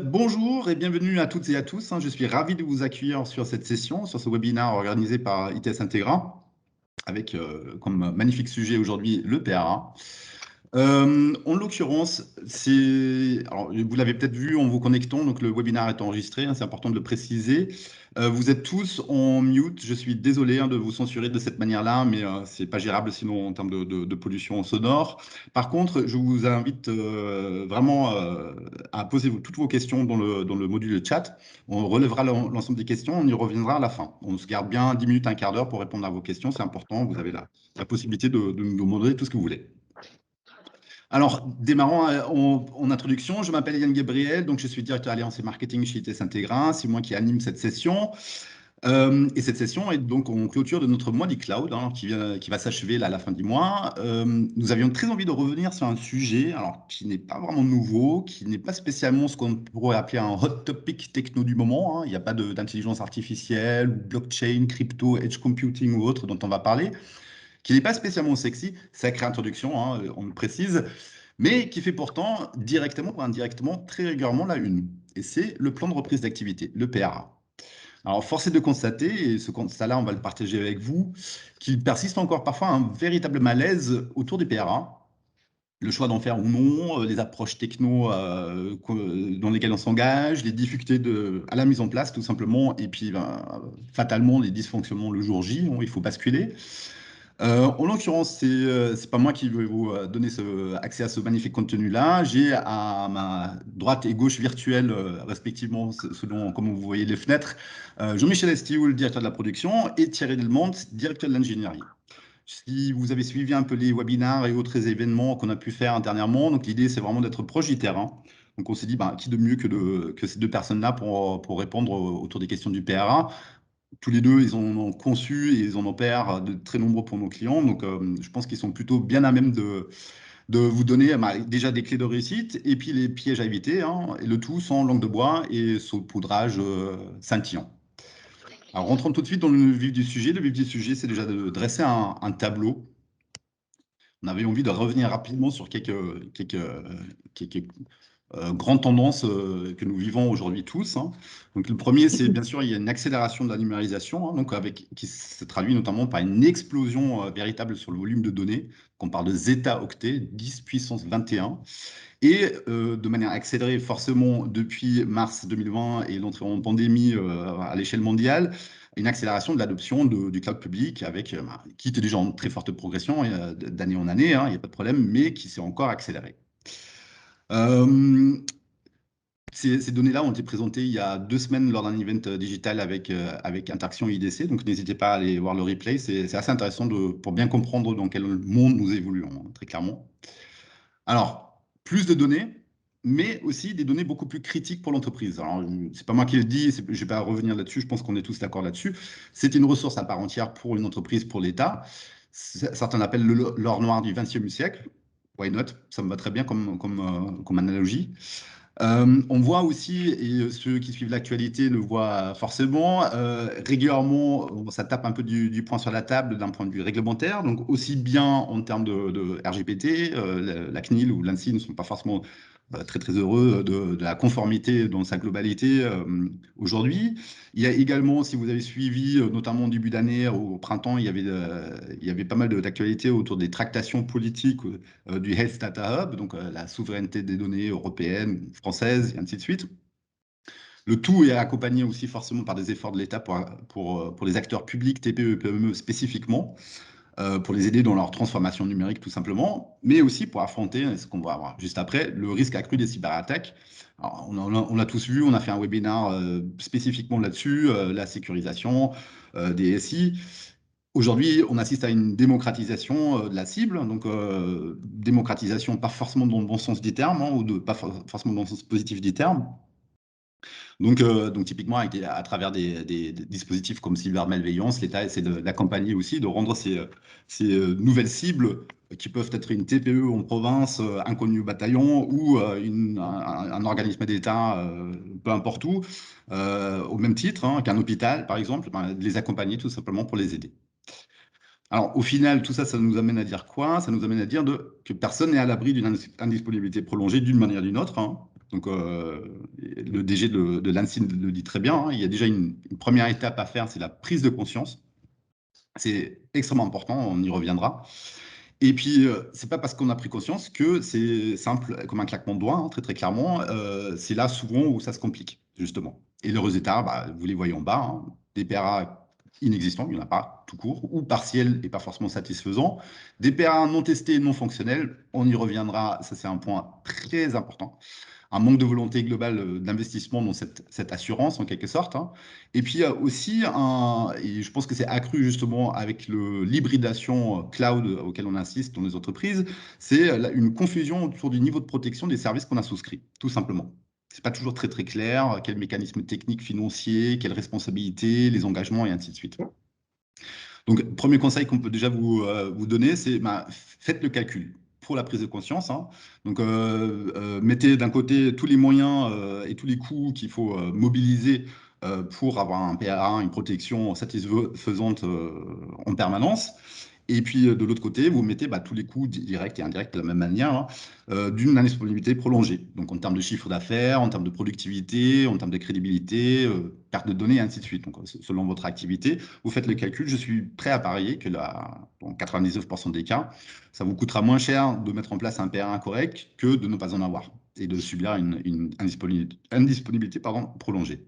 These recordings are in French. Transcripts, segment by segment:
Bonjour et bienvenue à toutes et à tous, hein. Je suis ravi de vous accueillir sur cette session, sur ce webinaire organisé par ITS Integra, avec comme magnifique sujet aujourd'hui le PRA. En l'occurrence, alors, vous l'avez peut-être vu en vous connectant, donc le webinaire est enregistré, hein, c'est important de le préciser. Vous êtes tous en mute, je suis désolé de vous censurer de cette manière-là, mais c'est pas gérable sinon en termes de pollution sonore. Par contre, je vous invite vraiment à poser toutes vos questions dans le module chat. On relèvera l'ensemble des questions, on y reviendra à la fin. On se garde bien 10 minutes, un quart d'heure pour répondre à vos questions, c'est important, vous avez la possibilité de nous demander tout ce que vous voulez. Alors, démarrons en introduction. Je m'appelle Yann Gabriel, donc je suis directeur Alliance et Marketing chez ITS Integra. C'est moi qui anime cette session. Et cette session est donc en clôture de notre mois d'e-cloud, hein, qui va s'achever à la fin du mois. Nous avions très envie de revenir sur un sujet alors, qui n'est pas vraiment nouveau, qui n'est pas spécialement ce qu'on pourrait appeler un hot topic techno du moment, hein. Il n'y a pas d'intelligence artificielle, blockchain, crypto, edge computing ou autre dont on va parler, qui n'est pas spécialement sexy, sacrée introduction, hein, on le précise, mais qui fait pourtant directement ou indirectement très régulièrement la une. Et c'est le plan de reprise d'activité, le PRA. Alors, force est de constater, et ce constat-là, on va le partager avec vous, qu'il persiste encore parfois un véritable malaise autour du PRA. Le choix d'en faire ou non, les approches techno dans lesquelles on s'engage, les difficultés à la mise en place, tout simplement, et puis fatalement, les dysfonctionnements le jour J, il faut basculer. En l'occurrence, c'est pas moi qui vais vous donner accès à ce magnifique contenu-là. J'ai à ma droite et gauche virtuelle, respectivement, selon comment vous voyez les fenêtres, Jean-Michel Estioul, directeur de la production, et Thierry Delmonte, directeur de l'ingénierie. Si vous avez suivi un peu les webinaires et autres événements qu'on a pu faire dernièrement, donc l'idée, c'est vraiment d'être proche du terrain. Donc on s'est dit, qui de mieux que ces deux personnes-là pour répondre autour des questions du PRA. Tous les deux, ils en ont conçu et ils en opèrent de très nombreux pour nos clients. Donc, je pense qu'ils sont plutôt bien à même de vous donner déjà des clés de réussite et puis les pièges à éviter, hein, et le tout sans langue de bois et saupoudrage scintillant. Alors, rentrons tout de suite dans le vif du sujet. Le vif du sujet, c'est déjà de dresser un tableau. On avait envie de revenir rapidement sur quelques grandes tendances que nous vivons aujourd'hui tous, hein. Donc, le premier, c'est bien sûr, il y a une accélération de la numérisation, hein, donc qui se traduit notamment par une explosion véritable sur le volume de données. On parle de zeta-octets, 10 puissance 21. Et de manière accélérée, forcément, depuis mars 2020 et l'entrée en pandémie à l'échelle mondiale, une accélération de l'adoption du cloud public qui était déjà en très forte progression d'année en année, hein, il n'y a pas de problème, mais qui s'est encore accéléré. Ces données-là ont été présentées il y a 2 semaines lors d'un event digital avec Interaction IDC, donc n'hésitez pas à aller voir le replay, c'est assez intéressant pour bien comprendre dans quel monde nous évoluons, hein, très clairement. Alors, plus de données, mais aussi des données beaucoup plus critiques pour l'entreprise. Alors, c'est pas moi qui le dis, je ne vais pas revenir là-dessus, je pense qu'on est tous d'accord là-dessus. C'est une ressource à part entière pour une entreprise, pour l'État. Certains l'appellent l'or noir du XXe siècle. Why not? Ça me va très bien comme analogie. On voit aussi, et ceux qui suivent l'actualité le voient forcément, régulièrement, ça tape un peu du poing sur la table d'un point de vue réglementaire, donc aussi bien en termes de RGPD, la CNIL ou l'ANSSI ne sont pas forcément très très heureux de la conformité dans sa globalité aujourd'hui. Il y a également, si vous avez suivi, notamment au début d'année, au printemps, il y avait pas mal d'actualités autour des tractations politiques du Health Data Hub, donc la souveraineté des données européennes, françaises, et ainsi de suite. Le tout est accompagné aussi forcément par des efforts de l'État pour les acteurs publics, TPE et PME spécifiquement, pour les aider dans leur transformation numérique tout simplement, mais aussi pour affronter, ce qu'on va voir juste après, le risque accru des cyberattaques. Alors, on a tous vu, on a fait un webinaire spécifiquement là-dessus, la sécurisation des SI. Aujourd'hui, on assiste à une démocratisation de la cible, donc démocratisation pas forcément dans le bon sens du terme, hein, pas forcément dans le sens positif du terme. Donc typiquement, à travers des dispositifs comme cybermalveillance, l'État essaie d'accompagner aussi, de rendre ces nouvelles cibles qui peuvent être une TPE en province, inconnu au bataillon, ou un organisme d'État, peu importe où, au même titre qu'un hôpital, par exemple, de les accompagner tout simplement pour les aider. Alors, au final, tout ça, ça nous amène à dire quoi? Ça nous amène à dire que personne n'est à l'abri d'une indisponibilité prolongée d'une manière ou d'une autre, hein. Donc, le DG de l'ANSSI le dit très bien, hein, il y a déjà une première étape à faire, c'est la prise de conscience. C'est extrêmement important, on y reviendra. Et puis, c'est pas parce qu'on a pris conscience que c'est simple comme un claquement de doigts, hein, très très clairement. C'est là souvent où ça se complique, justement. Et le résultat, bah, vous les voyez en bas, hein, des PRA inexistants, il n'y en a pas tout court, ou partiels et pas forcément satisfaisants. Des PRA non testés, non fonctionnels, on y reviendra, ça c'est un point très important, un manque de volonté globale d'investissement dans cette assurance en quelque sorte, hein. Et puis il y a aussi et je pense que c'est accru justement avec l'hybridation cloud auquel on assiste dans les entreprises, c'est une confusion autour du niveau de protection des services qu'on a souscrits, tout simplement. C'est pas toujours très très clair, quels mécanismes techniques, financiers, quelles responsabilités, les engagements et ainsi de suite. Donc, premier conseil qu'on peut déjà vous donner, c'est bah, faites le calcul pour la prise de conscience, hein. Donc, mettez d'un côté tous les moyens et tous les coûts qu'il faut mobiliser pour avoir un PA1, une protection satisfaisante en permanence. Et puis, de l'autre côté, vous mettez bah, tous les coûts directs et indirects de la même manière, hein, d'une indisponibilité prolongée. Donc, en termes de chiffre d'affaires, en termes de productivité, en termes de crédibilité, perte de données, et ainsi de suite. Donc, selon votre activité, vous faites le calcul. Je suis prêt à parier que dans 99% des cas, ça vous coûtera moins cher de mettre en place un PR incorrect que de ne pas en avoir et de subir une indisponibilité prolongée.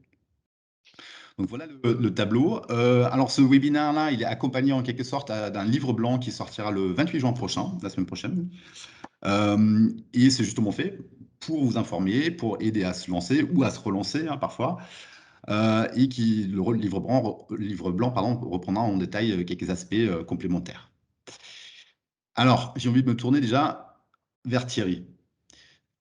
Donc voilà le tableau. Alors ce webinaire-là, il est accompagné en quelque sorte d'un livre blanc qui sortira le 28 juin prochain, la semaine prochaine. Et c'est justement fait pour vous informer, pour aider à se lancer ou à se relancer, hein, parfois. Et le livre blanc reprendra en détail quelques aspects complémentaires. Alors, j'ai envie de me tourner déjà vers Thierry.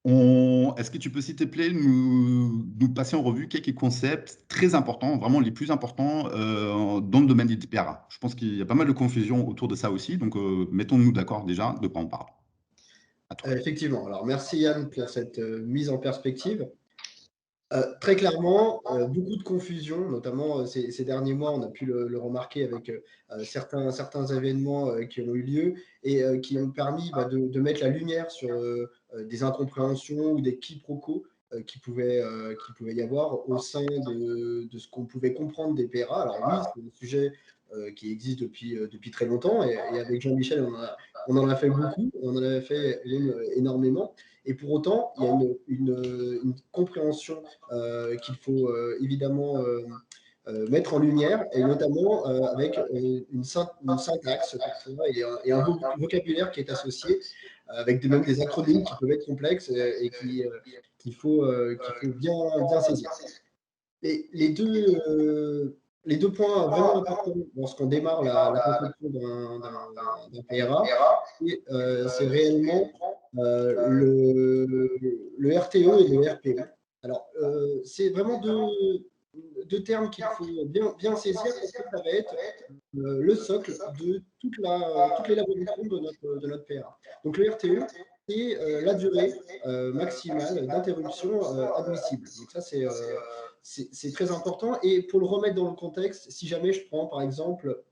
Est-ce que tu peux, s'il te plaît, nous passer en revue quelques concepts très importants, vraiment les plus importants dans le domaine du PRA? Je pense qu'il y a pas mal de confusion autour de ça aussi, donc mettons-nous d'accord déjà de quoi on parle. À toi. Effectivement. Alors, merci Yann pour cette mise en perspective. Très clairement, beaucoup de confusion, notamment ces derniers mois, on a pu le remarquer avec certains événements qui ont eu lieu et qui ont permis de mettre la lumière sur des incompréhensions ou des quiproquos qui pouvaient y avoir au sein de ce qu'on pouvait comprendre des PRA. Alors oui, c'est un sujet qui existe depuis très longtemps et avec Jean-Michel, on en a fait beaucoup, on en a fait énormément. Et pour autant, il y a une compréhension qu'il faut évidemment mettre en lumière, et notamment avec une syntaxe parfois, et un vocabulaire qui est associé, avec même des acronymes qui peuvent être complexes et qu'il faut bien saisir. Les deux points vraiment importants lorsqu'on démarre la conception d'un PRA, c'est réellement le RTO et le RPO. Alors, c'est vraiment deux termes qu'il faut bien saisir, parce que ça va être le socle de toute l'élaboration de notre PRA. Donc, le RTO, c'est la durée maximale d'interruption admissible. Donc, ça, c'est très important. Et pour le remettre dans le contexte, si jamais je prends par exemple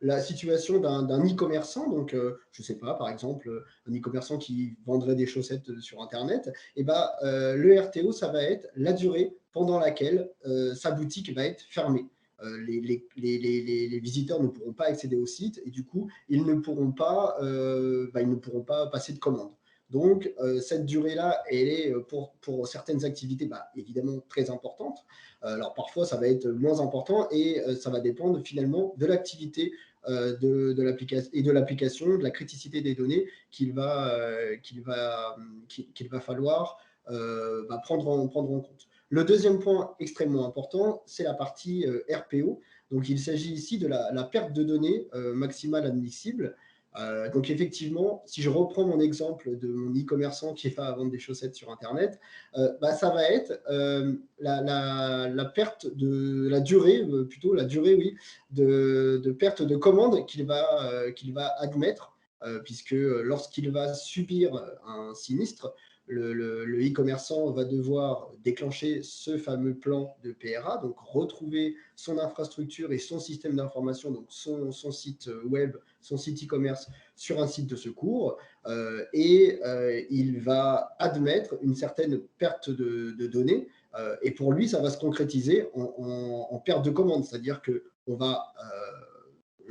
la situation d'un e-commerçant, donc je ne sais pas, par exemple, un e-commerçant qui vendrait des chaussettes sur Internet, et le RTO, ça va être la durée pendant laquelle sa boutique va être fermée. Les visiteurs ne pourront pas accéder au site et du coup, ils ne pourront pas passer de commande. Donc, cette durée-là, elle est pour certaines activités évidemment très importante. Alors, parfois, ça va être moins important et ça va dépendre finalement de l'activité de l'application et de l'application, de la criticité des données qu'il va falloir prendre en compte. Le deuxième point extrêmement important, c'est la partie RPO. Donc, il s'agit ici de la perte de données maximale admissible. Donc effectivement, si je reprends mon exemple de mon e-commerçant qui va vendre des chaussettes sur Internet, ça va être la perte de la durée, plutôt la durée, oui, de perte de commande qu'il va admettre, puisque lorsqu'il va subir un sinistre, le e-commerçant va devoir déclencher ce fameux plan de PRA, donc retrouver son infrastructure et son système d'information, donc son site web, son site e-commerce sur un site de secours, et il va admettre une certaine perte de données, et pour lui, ça va se concrétiser en perte de commande, c'est-à-dire qu'on va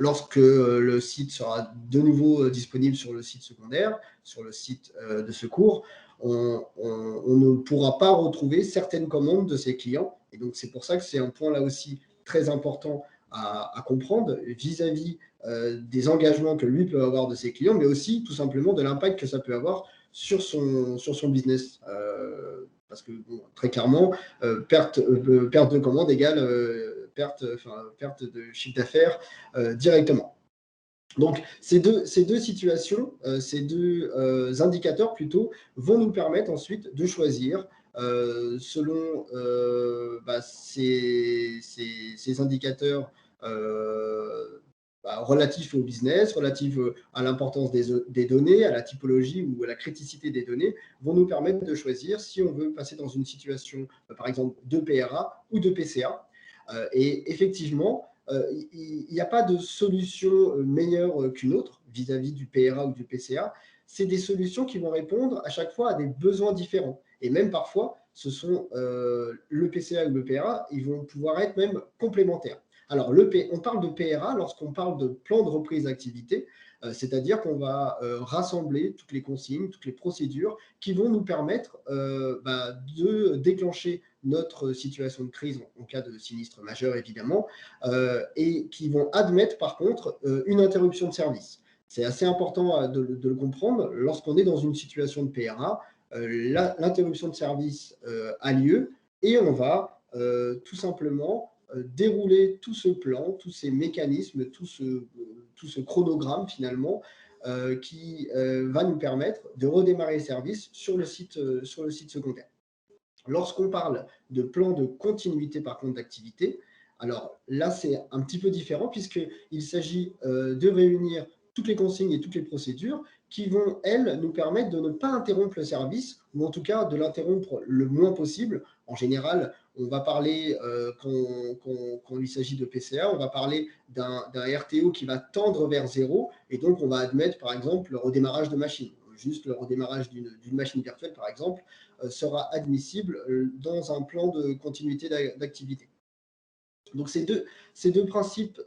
lorsque le site sera de nouveau disponible sur le site secondaire, sur le site de secours, on ne pourra pas retrouver certaines commandes de ses clients. Et donc, c'est pour ça que c'est un point là aussi très important à comprendre vis-à-vis des engagements que lui peut avoir de ses clients, mais aussi tout simplement de l'impact que ça peut avoir sur son business. Parce que bon, très clairement, perte de commande égale perte de chiffre d'affaires directement. Donc, ces deux situations, ces deux indicateurs plutôt, vont nous permettre ensuite de choisir selon ces indicateurs relatifs au business, relatifs à l'importance des données, à la typologie ou à la criticité des données, vont nous permettre de choisir si on veut passer dans une situation, par exemple, de PRA ou de PCA. Et effectivement, il n'y a pas de solution meilleure qu'une autre vis-à-vis du PRA ou du PCA. C'est des solutions qui vont répondre à chaque fois à des besoins différents. Et même parfois, ce sont le PCA ou le PRA, ils vont pouvoir être même complémentaires. Alors, on parle de PRA lorsqu'on parle de plan de reprise d'activité, c'est-à-dire qu'on va rassembler toutes les consignes, toutes les procédures qui vont nous permettre de déclencher notre situation de crise en cas de sinistre majeur, évidemment, et qui vont admettre, par contre, une interruption de service. C'est assez important de le comprendre. Lorsqu'on est dans une situation de PRA, l'interruption de service a lieu et on va tout simplement dérouler tout ce plan, tous ces mécanismes, tout ce chronogramme finalement qui va nous permettre de redémarrer le service sur le site secondaire. Lorsqu'on parle de plan de continuité par contre d'activité, alors là c'est un petit peu différent puisqu'il s'agit de réunir toutes les consignes et toutes les procédures qui vont, elles, nous permettre de ne pas interrompre le service, ou en tout cas de l'interrompre le moins possible. En général, on va parler, quand il s'agit de PCA, on va parler d'un RTO qui va tendre vers zéro, et donc on va admettre par exemple le redémarrage de machine. Juste le redémarrage d'une machine virtuelle, par exemple, sera admissible dans un plan de continuité d'activité. Donc ces deux principes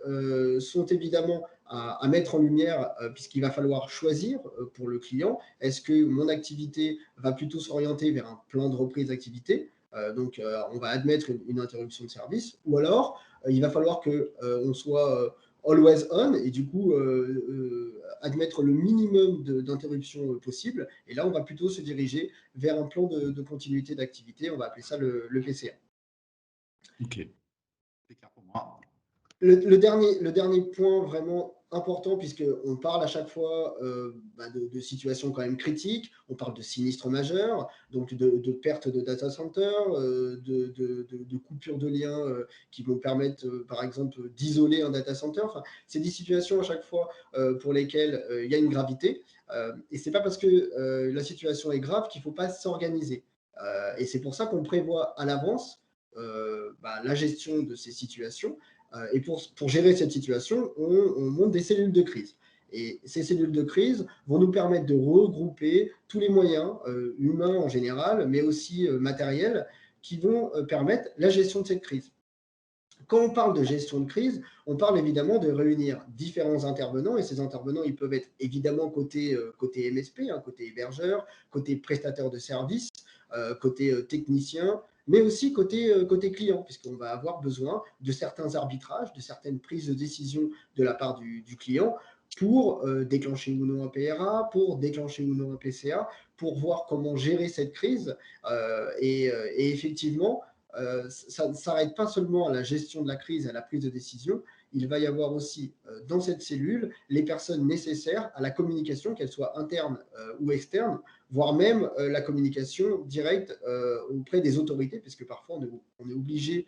sont évidemment à mettre en lumière puisqu'il va falloir choisir pour le client. Est-ce que mon activité va plutôt s'orienter vers un plan de reprise d'activité, donc on va admettre une interruption de service, ou alors il va falloir qu'on soit always on et du coup admettre le minimum d'interruptions possible. Et là, on va plutôt se diriger vers un plan de continuité d'activité. On va appeler ça le PCA. Ok, c'est clair pour moi. Le dernier point vraiment important, puisqu'on parle à chaque fois de situations quand même critiques, on parle de sinistres majeurs, donc de perte de data center, de coupure de liens qui vont permettre, par exemple, d'isoler un data center. Enfin, c'est des situations à chaque fois pour lesquelles il y a une gravité. Et ce n'est pas parce que la situation est grave qu'il ne faut pas s'organiser. Et c'est pour ça qu'on prévoit à l'avance la gestion de ces situations. Et pour gérer cette situation, on monte des cellules de crise. Et ces cellules de crise vont nous permettre de regrouper tous les moyens, humains en général, mais aussi matériels, qui vont permettre la gestion de cette crise. Quand on parle de gestion de crise, on parle évidemment de réunir différents intervenants, et ces intervenants, ils peuvent être évidemment côté MSP, côté hébergeur, côté prestataire de services, côté technicien, mais aussi côté client, puisqu'on va avoir besoin de certains arbitrages, de certaines prises de décision de la part du client pour déclencher ou non un PRA, pour déclencher ou non un PCA, pour voir comment gérer cette crise. Et effectivement, ça ne s'arrête pas seulement à la gestion de la crise, à la prise de décision. Il va y avoir aussi dans cette cellule les personnes nécessaires à la communication, qu'elle soit interne ou externe, voire même la communication directe auprès des autorités, puisque parfois on est obligé,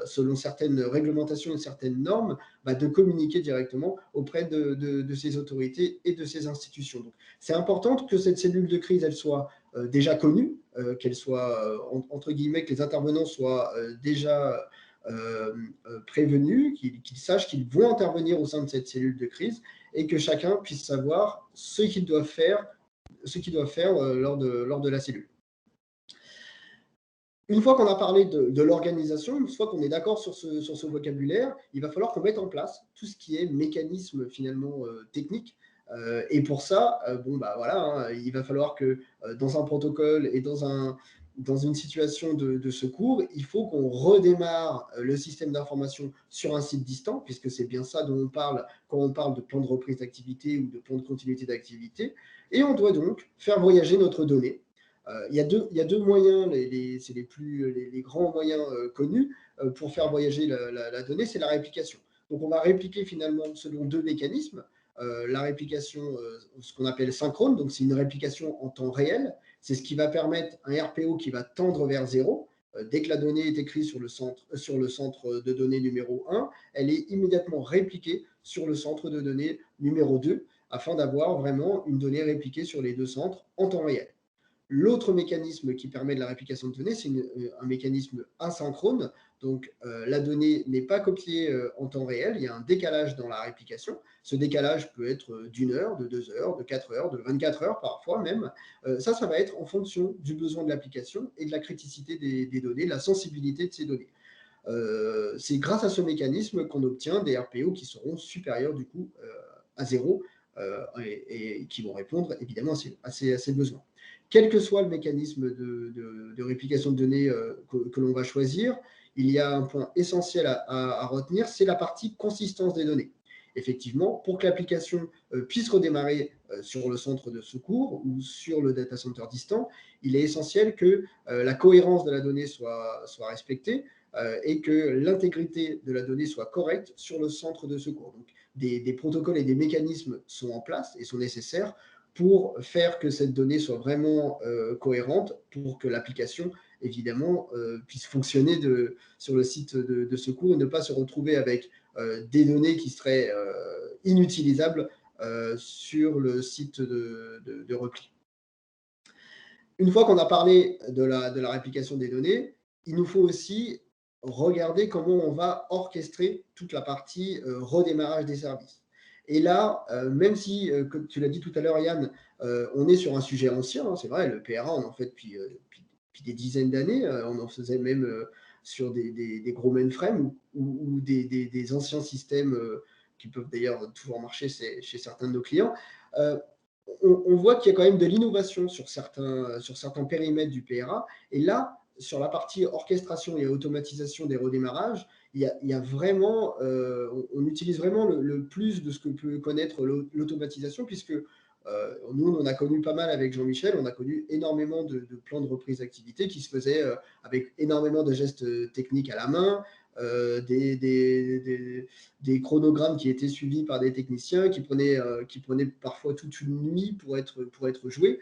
selon certaines réglementations et certaines normes, de communiquer directement auprès de ces autorités et de ces institutions. Donc, c'est important que cette cellule de crise, elle soit déjà connues, qu'elles soient, entre guillemets, que les intervenants soient déjà prévenus, qu'ils sachent qu'ils vont intervenir au sein de cette cellule de crise et que chacun puisse savoir ce qu'il doit faire, lors de la cellule. Une fois qu'on a parlé de l'organisation, une fois qu'on est d'accord sur ce vocabulaire, il va falloir qu'on mette en place tout ce qui est mécanisme finalement technique. Et pour ça, voilà, hein, il va falloir que dans un protocole et dans une situation de secours, il faut qu'on redémarre le système d'information sur un site distant, puisque c'est bien ça dont on parle quand on parle de plan de reprise d'activité ou de plan de continuité d'activité. Et on doit donc faire voyager notre donnée. Il y a deux moyens, c'est les grands moyens connus pour faire voyager la donnée, c'est la réplication. Donc on va répliquer finalement selon deux mécanismes. La réplication, ce qu'on appelle synchrone, donc c'est une réplication en temps réel. C'est ce qui va permettre un RPO qui va tendre vers 0. Dès que la donnée est écrite sur le centre de données numéro 1, elle est immédiatement répliquée sur le centre de données numéro 2, afin d'avoir vraiment une donnée répliquée sur les deux centres en temps réel. L'autre mécanisme qui permet de la réplication de données, c'est un mécanisme asynchrone. Donc, la donnée n'est pas copiée en temps réel. Il y a un décalage dans la réplication. Ce décalage peut être d'1 heure, de 2 heures, de 4 heures, de 24 heures parfois même. Ça va être en fonction du besoin de l'application et de la criticité des données, la sensibilité de ces données. C'est grâce à ce mécanisme qu'on obtient des RPO qui seront supérieurs du coup à 0 et qui vont répondre évidemment à ces besoins. Quel que soit le mécanisme de réplication de données que l'on va choisir, il y a un point essentiel à retenir, c'est la partie consistance des données. Effectivement, pour que l'application puisse redémarrer sur le centre de secours ou sur le data center distant, il est essentiel que la cohérence de la donnée soit respectée et que l'intégrité de la donnée soit correcte sur le centre de secours. Donc, des protocoles et des mécanismes sont en place et sont nécessaires pour faire que cette donnée soit vraiment cohérente, pour que l'application, évidemment, puisse fonctionner sur le site de secours et ne pas se retrouver avec des données qui seraient inutilisables sur le site de repli. Une fois qu'on a parlé de la réplication des données, il nous faut aussi regarder comment on va orchestrer toute la partie redémarrage des services. Et là, même si, comme tu l'as dit tout à l'heure, Yann, on est sur un sujet ancien, hein, c'est vrai, le PRA, on en fait depuis des dizaines d'années, on en faisait même sur des gros mainframes ou des anciens systèmes qui peuvent d'ailleurs toujours marcher chez certains de nos clients. On voit qu'il y a quand même de l'innovation sur certains périmètres du PRA. Et là, sur la partie orchestration et automatisation des redémarrages, il y a vraiment, on utilise vraiment le plus de ce que peut connaître l'automatisation, puisque nous, on a connu pas mal avec Jean-Michel, on a connu énormément de plans de reprise d'activité qui se faisaient avec énormément de gestes techniques à la main, des chronogrammes qui étaient suivis par des techniciens qui prenaient parfois toute une nuit pour être joués.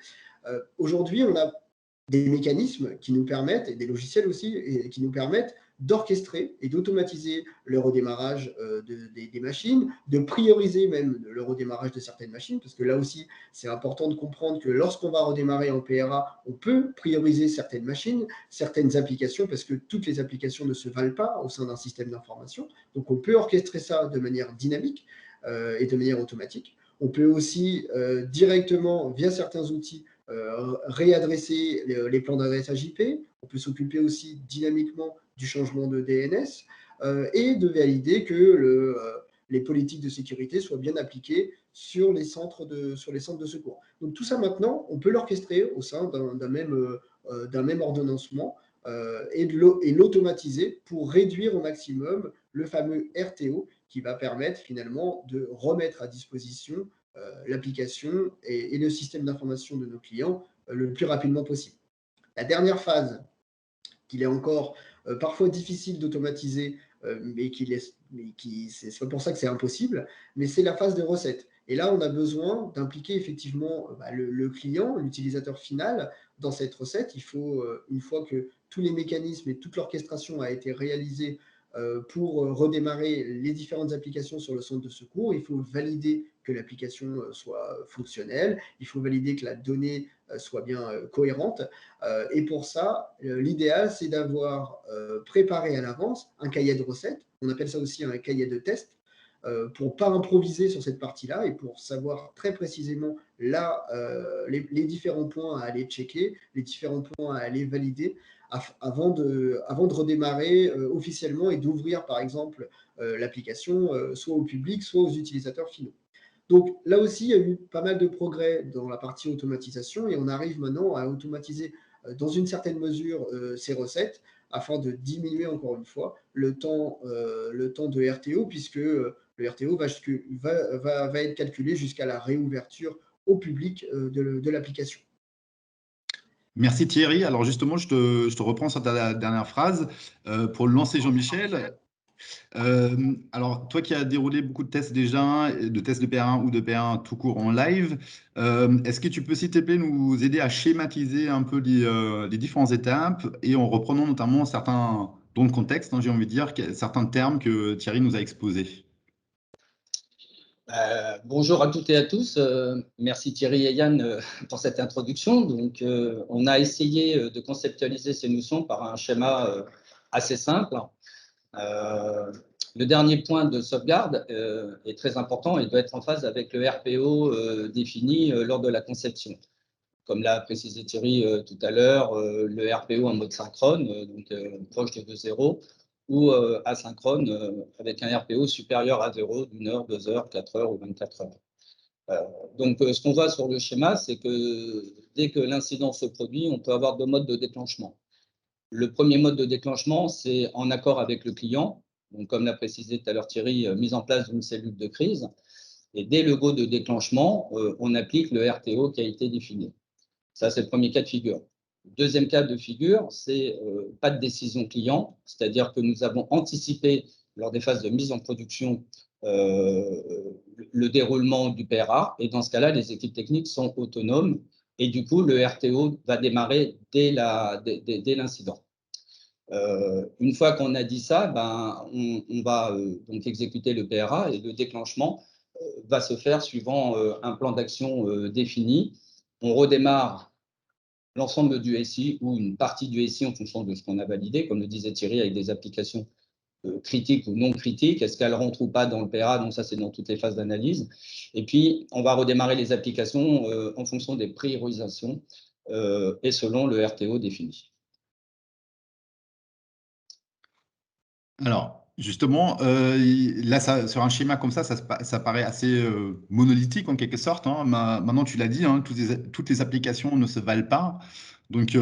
Aujourd'hui, on a des mécanismes qui nous permettent, et des logiciels aussi, et qui nous permettent d'orchestrer et d'automatiser le redémarrage des machines, de prioriser même le redémarrage de certaines machines, parce que là aussi, c'est important de comprendre que lorsqu'on va redémarrer en PRA, on peut prioriser certaines machines, certaines applications, parce que toutes les applications ne se valent pas au sein d'un système d'information. Donc, on peut orchestrer ça de manière dynamique et de manière automatique. On peut aussi directement, via certains outils, réadresser les plans d'adressage IP. On peut s'occuper aussi dynamiquement du changement de DNS et de valider que les politiques de sécurité soient bien appliquées sur les centres de secours. Donc tout ça maintenant, on peut l'orchestrer au sein d'un même ordonnancement et l'automatiser pour réduire au maximum le fameux RTO qui va permettre finalement de remettre à disposition l'application et le système d'information de nos clients le plus rapidement possible. La dernière phase, qu'il est encore parfois difficile d'automatiser, c'est pas pour ça que c'est impossible, mais c'est la phase de recette. Et là, on a besoin d'impliquer effectivement le client, l'utilisateur final dans cette recette. Il faut, une fois que tous les mécanismes et toute l'orchestration a été réalisée pour redémarrer les différentes applications sur le centre de secours, il faut valider que l'application soit fonctionnelle, il faut valider que la donnée soit bien cohérente. Et pour ça, l'idéal, c'est d'avoir préparé à l'avance un cahier de recettes. On appelle ça aussi un cahier de test, pour ne pas improviser sur cette partie-là et pour savoir très précisément là les différents points à aller checker, les différents points à aller valider avant de redémarrer officiellement et d'ouvrir par exemple l'application soit au public, soit aux utilisateurs finaux. Donc là aussi, il y a eu pas mal de progrès dans la partie automatisation et on arrive maintenant à automatiser dans une certaine mesure ces recettes afin de diminuer encore une fois le temps de RTO, puisque le RTO va être calculé jusqu'à la réouverture au public de l'application. Merci Thierry. Alors justement, je te reprends sur ta dernière phrase. Pour lancer Jean-Michel, alors toi qui as déroulé beaucoup de tests déjà, de tests de PR1 ou de PR1 tout court en live, est-ce que tu peux s'il te plaît nous aider à schématiser un peu les différentes étapes et en reprenant notamment certains, dans le contexte, hein, j'ai envie de dire, certains termes que Thierry nous a exposés. Bonjour à toutes et à tous. Merci Thierry et Yann pour cette introduction. Donc, on a essayé de conceptualiser ces notions par un schéma assez simple. Le dernier point de sauvegarde est très important et doit être en phase avec le RPO défini lors de la conception. Comme l'a précisé Thierry tout à l'heure, le RPO en mode synchrone, donc proche de 2.0, ou asynchrone avec un RPO supérieur à 0 d'une heure, 2 heures, 4 heures ou 24 heures. Donc, ce qu'on voit sur le schéma, c'est que dès que l'incident se produit, on peut avoir deux modes de déclenchement. Le premier mode de déclenchement, c'est en accord avec le client. Donc, comme l'a précisé tout à l'heure Thierry, mise en place d'une cellule de crise. Et dès le go de déclenchement, on applique le RTO qui a été défini. Ça, c'est le premier cas de figure. Deuxième cas de figure, c'est pas de décision client, c'est-à-dire que nous avons anticipé lors des phases de mise en production le déroulement du PRA, et dans ce cas-là, les équipes techniques sont autonomes, et du coup, le RTO va démarrer dès l'incident. Une fois qu'on a dit ça, ben, on va donc exécuter le PRA, et le déclenchement va se faire suivant un plan d'action défini. On redémarre l'ensemble du SI ou une partie du SI en fonction de ce qu'on a validé, comme le disait Thierry, avec des applications critiques ou non critiques. Est-ce qu'elles rentrent ou pas dans le PRA? Donc ça, c'est dans toutes les phases d'analyse. Et puis, on va redémarrer les applications en fonction des priorisations et selon le RTO défini. Alors, justement, là, sur un schéma comme ça paraît assez monolithique en quelque sorte, hein. Maintenant, tu l'as dit, hein, toutes les applications ne se valent pas. Donc,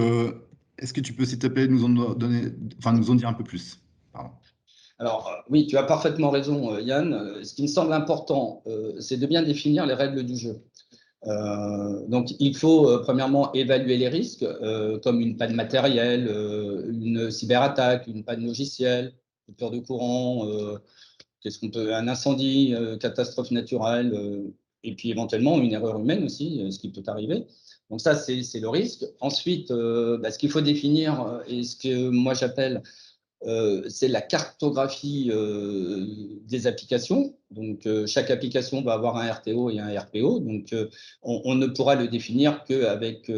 est-ce que tu peux, s'il te plaît, nous en dire un peu plus? Pardon. Alors, oui, tu as parfaitement raison, Yann. Ce qui me semble important, c'est de bien définir les règles du jeu. Donc, il faut premièrement évaluer les risques, comme une panne matérielle, une cyberattaque, une panne logicielle, une coupure de courant, un incendie, catastrophe naturelle, et puis éventuellement une erreur humaine aussi, ce qui peut arriver. Donc ça, c'est le risque. Ensuite, ce qu'il faut définir, et ce que moi j'appelle c'est la cartographie des applications. Donc, chaque application va avoir un RTO et un RPO. Donc, on ne pourra le définir qu'avec,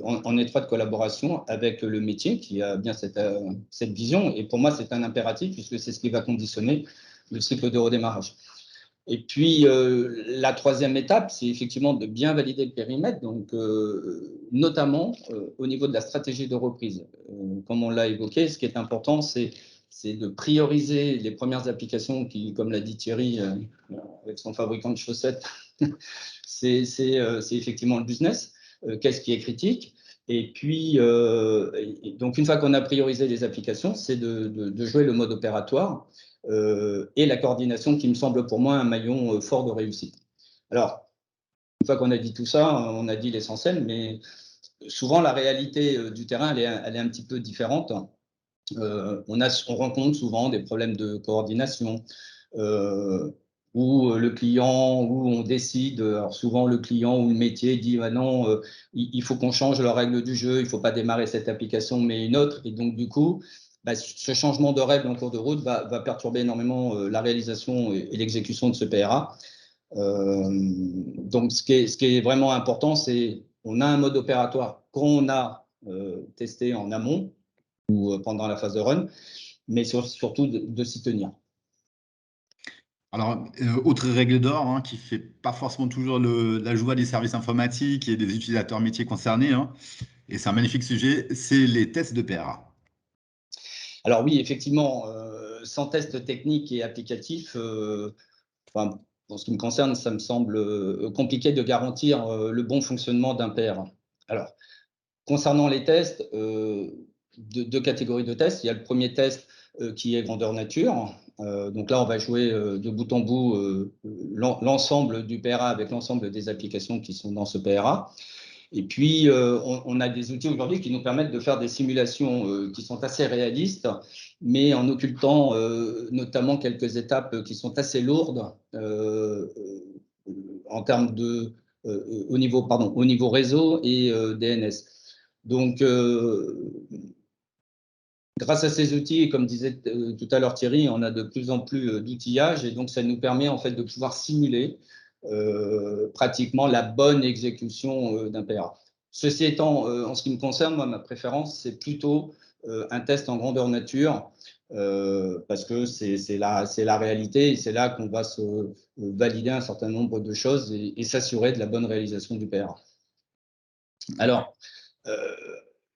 en étroite collaboration avec le métier qui a bien cette vision. Et pour moi, c'est un impératif puisque c'est ce qui va conditionner le cycle de redémarrage. Et puis, la troisième étape, c'est effectivement de bien valider le périmètre, donc, notamment au niveau de la stratégie de reprise. Comme on l'a évoqué, ce qui est important, c'est de prioriser les premières applications qui, comme l'a dit Thierry, avec son fabricant de chaussettes, c'est effectivement le business. Qu'est-ce qui est critique? Et puis, donc, une fois qu'on a priorisé les applications, c'est de jouer le mode opératoire. Et la coordination qui me semble pour moi un maillon fort de réussite. Alors, une fois qu'on a dit tout ça, on a dit l'essentiel, mais souvent la réalité du terrain, elle est un petit peu différente. On rencontre souvent des problèmes de coordination où le client, où on décide, alors souvent le client ou le métier dit ah non, il faut qu'on change la règle du jeu, il ne faut pas démarrer cette application mais une autre. Et donc du coup, ce changement de règle en cours de route va perturber énormément la réalisation et l'exécution de ce PRA. Donc, ce qui est vraiment important, c'est qu'on a un mode opératoire qu'on a testé en amont ou pendant la phase de run, mais surtout de s'y tenir. Alors, autre règle d'or, hein, qui ne fait pas forcément toujours la joie des services informatiques et des utilisateurs métiers concernés, hein, et c'est un magnifique sujet, c'est les tests de PRA. Alors oui, effectivement, sans test technique et applicatif, enfin, pour ce qui me concerne, ça me semble compliqué de garantir le bon fonctionnement d'un PRA. Alors, concernant les tests, deux catégories de tests. Il y a le premier test qui est grandeur nature. Donc là, on va jouer de bout en bout l'ensemble du PRA avec l'ensemble des applications qui sont dans ce PRA. Et puis, on a des outils aujourd'hui qui nous permettent de faire des simulations qui sont assez réalistes, mais en occultant notamment quelques étapes qui sont assez lourdes en termes de, au niveau réseau et DNS. Donc, grâce à ces outils, comme disait tout à l'heure Thierry, on a de plus en plus d'outillage et donc ça nous permet en fait de pouvoir simuler pratiquement la bonne exécution d'un PRA. Ceci étant, en ce qui me concerne, moi, ma préférence, c'est plutôt un test en grandeur nature parce que c'est la réalité et c'est là qu'on va se valider un certain nombre de choses et s'assurer de la bonne réalisation du PRA. Alors,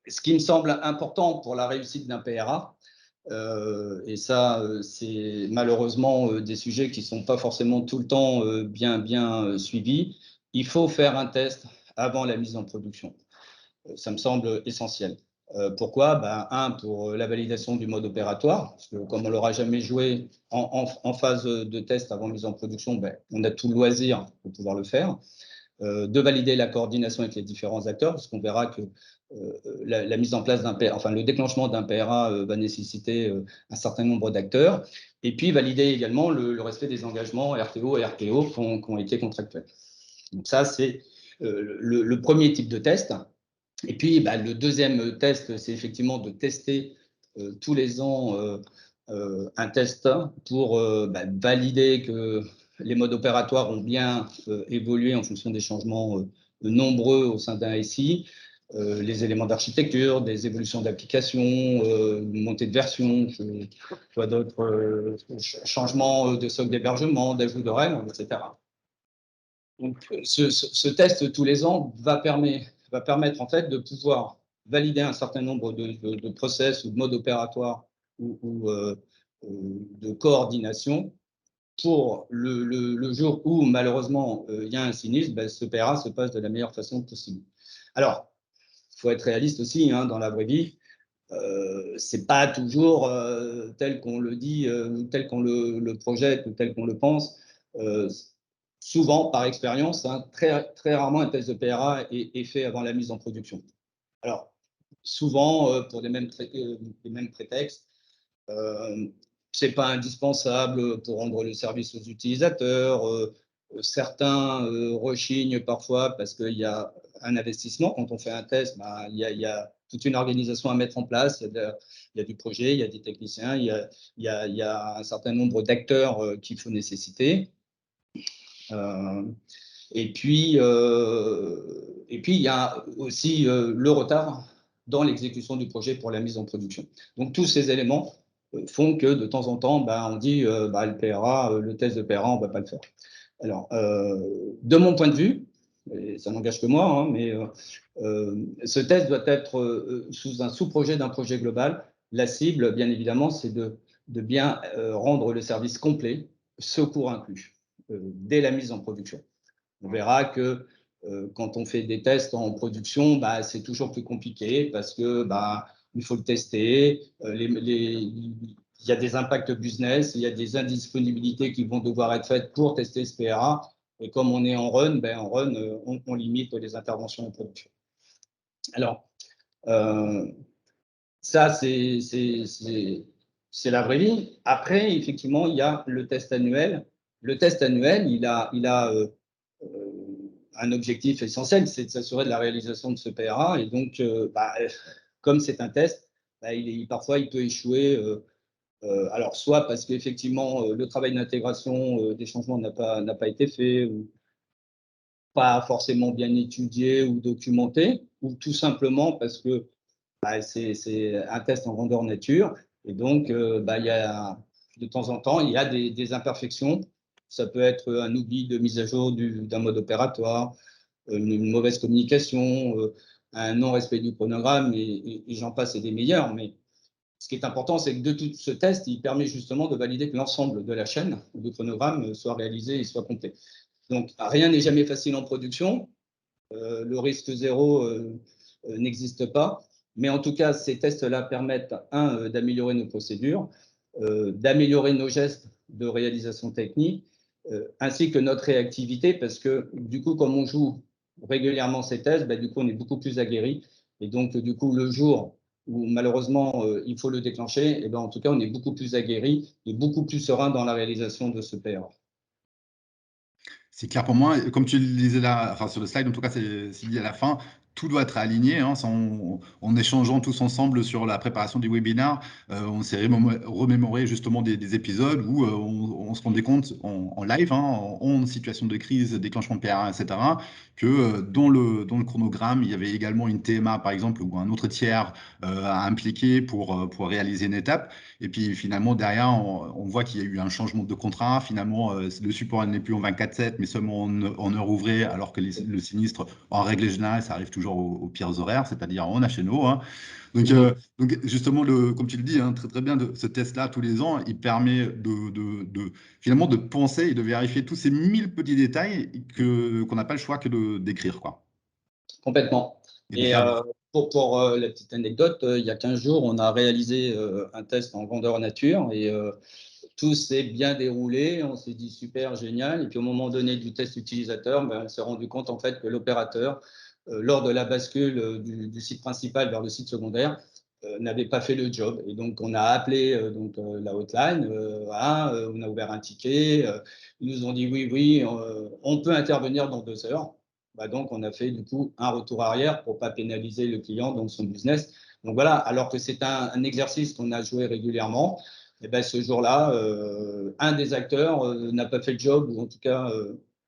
ce qui me semble important pour la réussite d'un PRA, et ça, c'est malheureusement des sujets qui ne sont pas forcément tout le temps bien suivis, il faut faire un test avant la mise en production. Ça me semble essentiel. Pourquoi? Un, pour la validation du mode opératoire, parce que comme on ne l'aura jamais joué en phase de test avant mise en production, on a tout le loisir pour pouvoir le faire. De valider la coordination avec les différents acteurs, parce qu'on verra que la mise en place d'un PRA, enfin le déclenchement d'un PRA va nécessiter un certain nombre d'acteurs, et puis valider également le respect des engagements RTO et RPO qui ont été contractuels. Donc ça, c'est le premier type de test. Et puis, le deuxième test, c'est effectivement de tester tous les ans un test pour valider que les modes opératoires ont bien évolué en fonction des changements nombreux au sein d'un SI, les éléments d'architecture, des évolutions d'application, montée de version, je vois d'autres changements de socle d'hébergement, d'ajout de règles, etc. Donc, ce test tous les ans va permettre en fait de pouvoir valider un certain nombre de process ou de modes opératoires ou de coordination pour le jour où, malheureusement, il y a un sinistre, ce PRA se passe de la meilleure façon possible. Alors, il faut être réaliste aussi dans la vraie vie. Ce n'est pas toujours tel qu'on le dit, tel qu'on le projette ou tel qu'on le pense. Souvent, par expérience, très rarement un test de PRA est fait avant la mise en production. Alors, souvent, pour les mêmes prétextes, ce n'est pas indispensable pour rendre le service aux utilisateurs. Certains rechignent parfois parce qu'il y a un investissement. Quand on fait un test, il y a toute une organisation à mettre en place. Il y a du projet, il y a des techniciens, il y a un certain nombre d'acteurs qu'il faut nécessiter. Et puis, il y a aussi le retard dans l'exécution du projet pour la mise en production. Donc, tous ces éléments font que de temps en temps, on dit le PRA, le test de PRA, on ne va pas le faire. Alors, de mon point de vue, et ça n'engage que moi, mais ce test doit être sous un sous-projet d'un projet global. La cible, bien évidemment, c'est de bien rendre le service complet, secours inclus, dès la mise en production. On verra que quand on fait des tests en production, c'est toujours plus compliqué parce que il faut le tester. Il y a des impacts business, il y a des indisponibilités qui vont devoir être faites pour tester ce PRA. Et comme on est en run, on limite les interventions en production. Alors, ça, c'est la vraie vie. Après, effectivement, il y a le test annuel. Le test annuel, il a un objectif essentiel, c'est de s'assurer de la réalisation de ce PRA. Et donc, comme c'est un test, parfois, il peut échouer. Alors, soit parce qu'effectivement, le travail d'intégration des changements n'a pas été fait, ou pas forcément bien étudié ou documenté, ou tout simplement parce que c'est un test en grandeur nature. Et donc, il y a, de temps en temps, il y a des imperfections. Ça peut être un oubli de mise à jour d'un mode opératoire, une mauvaise communication, un non-respect du chronogramme, et j'en passe et des meilleurs. Mais ce qui est important, c'est que de tout ce test, il permet justement de valider que l'ensemble de la chaîne du chronogramme soit réalisé et soit compté. Donc, rien n'est jamais facile en production. Le risque zéro n'existe pas. Mais en tout cas, ces tests-là permettent, d'améliorer nos procédures, d'améliorer nos gestes de réalisation technique, ainsi que notre réactivité, parce que du coup, comme on joue régulièrement ces tests, du coup, on est beaucoup plus aguerri. Et donc, du coup, le jour où malheureusement, il faut le déclencher, en tout cas, on est beaucoup plus aguerri et beaucoup plus serein dans la réalisation de ce PRA. C'est clair pour moi. Comme tu le disais là, enfin sur le slide, en tout cas, c'est dit à la fin, tout doit être aligné. Hein, en échangeant tous ensemble sur la préparation du webinaire, on s'est remémoré justement des épisodes où on se rendait compte en live, hein, en situation de crise, déclenchement de PRA, etc., que dans le chronogramme, il y avait également une TMA, par exemple, ou un autre tiers à impliquer pour réaliser une étape. Et puis finalement, derrière, on voit qu'il y a eu un changement de contrat. Finalement, le support n'est plus en 24/7, mais seulement en heure ouvrée, alors que le sinistre, en règle générale, ça arrive toujours aux pires horaires, c'est-à-dire en HNO. Hein. Donc justement, comme tu le dis, hein, très très bien, ce test-là, tous les ans, il permet finalement de penser et de vérifier tous ces 1000 petits détails qu'on n'a pas le choix que d'écrire, quoi. Complètement. Et pour la petite anecdote, il y a 15 jours, on a réalisé un test en grandeur nature, et tout s'est bien déroulé. On s'est dit super, génial. Et puis au moment donné du test utilisateur, on s'est rendu compte en fait que l'opérateur, lors de la bascule du site principal vers le site secondaire, n'avait pas fait le job. Et donc on a appelé la hotline, on a ouvert un ticket. Ils nous ont dit oui, on peut intervenir dans 2 heures. Donc, on a fait du coup un retour arrière pour ne pas pénaliser le client dans son business. Donc voilà, alors que c'est un exercice qu'on a joué régulièrement, ce jour-là, un des acteurs n'a pas fait le job, ou en tout cas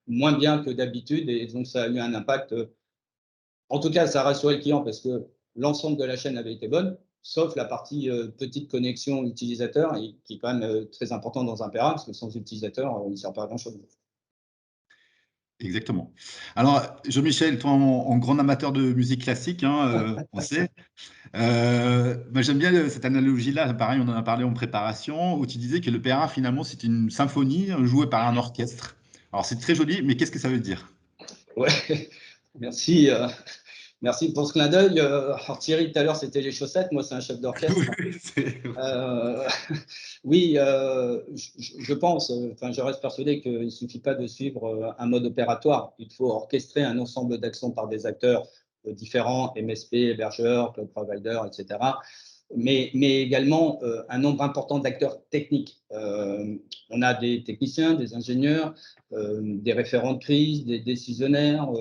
moins bien que d'habitude, et donc ça a eu un impact. En tout cas, ça a rassuré le client parce que l'ensemble de la chaîne avait été bonne, sauf la partie petite connexion utilisateur, qui est quand même très important dans un PRA, parce que sans utilisateur, il ne sert pas à grand-chose. Exactement. Alors, Jean-Michel, toi, en grand amateur de musique classique, hein, on sait, j'aime bien cette analogie-là. Pareil, on en a parlé en préparation, où tu disais que le PRA, finalement, c'est une symphonie jouée par un orchestre. Alors, c'est très joli, mais qu'est-ce que ça veut dire? Ouais, merci. Merci pour ce clin d'œil. Alors Thierry, tout à l'heure, c'était les chaussettes. Moi, c'est un chef d'orchestre. Oui, je pense, je reste persuadé qu'il ne suffit pas de suivre un mode opératoire. Il faut orchestrer un ensemble d'actions par des acteurs différents, MSP, hébergeurs, cloud providers, etc. Mais également un nombre important d'acteurs techniques. On a des techniciens, des ingénieurs, des référents de crise, des décisionnaires,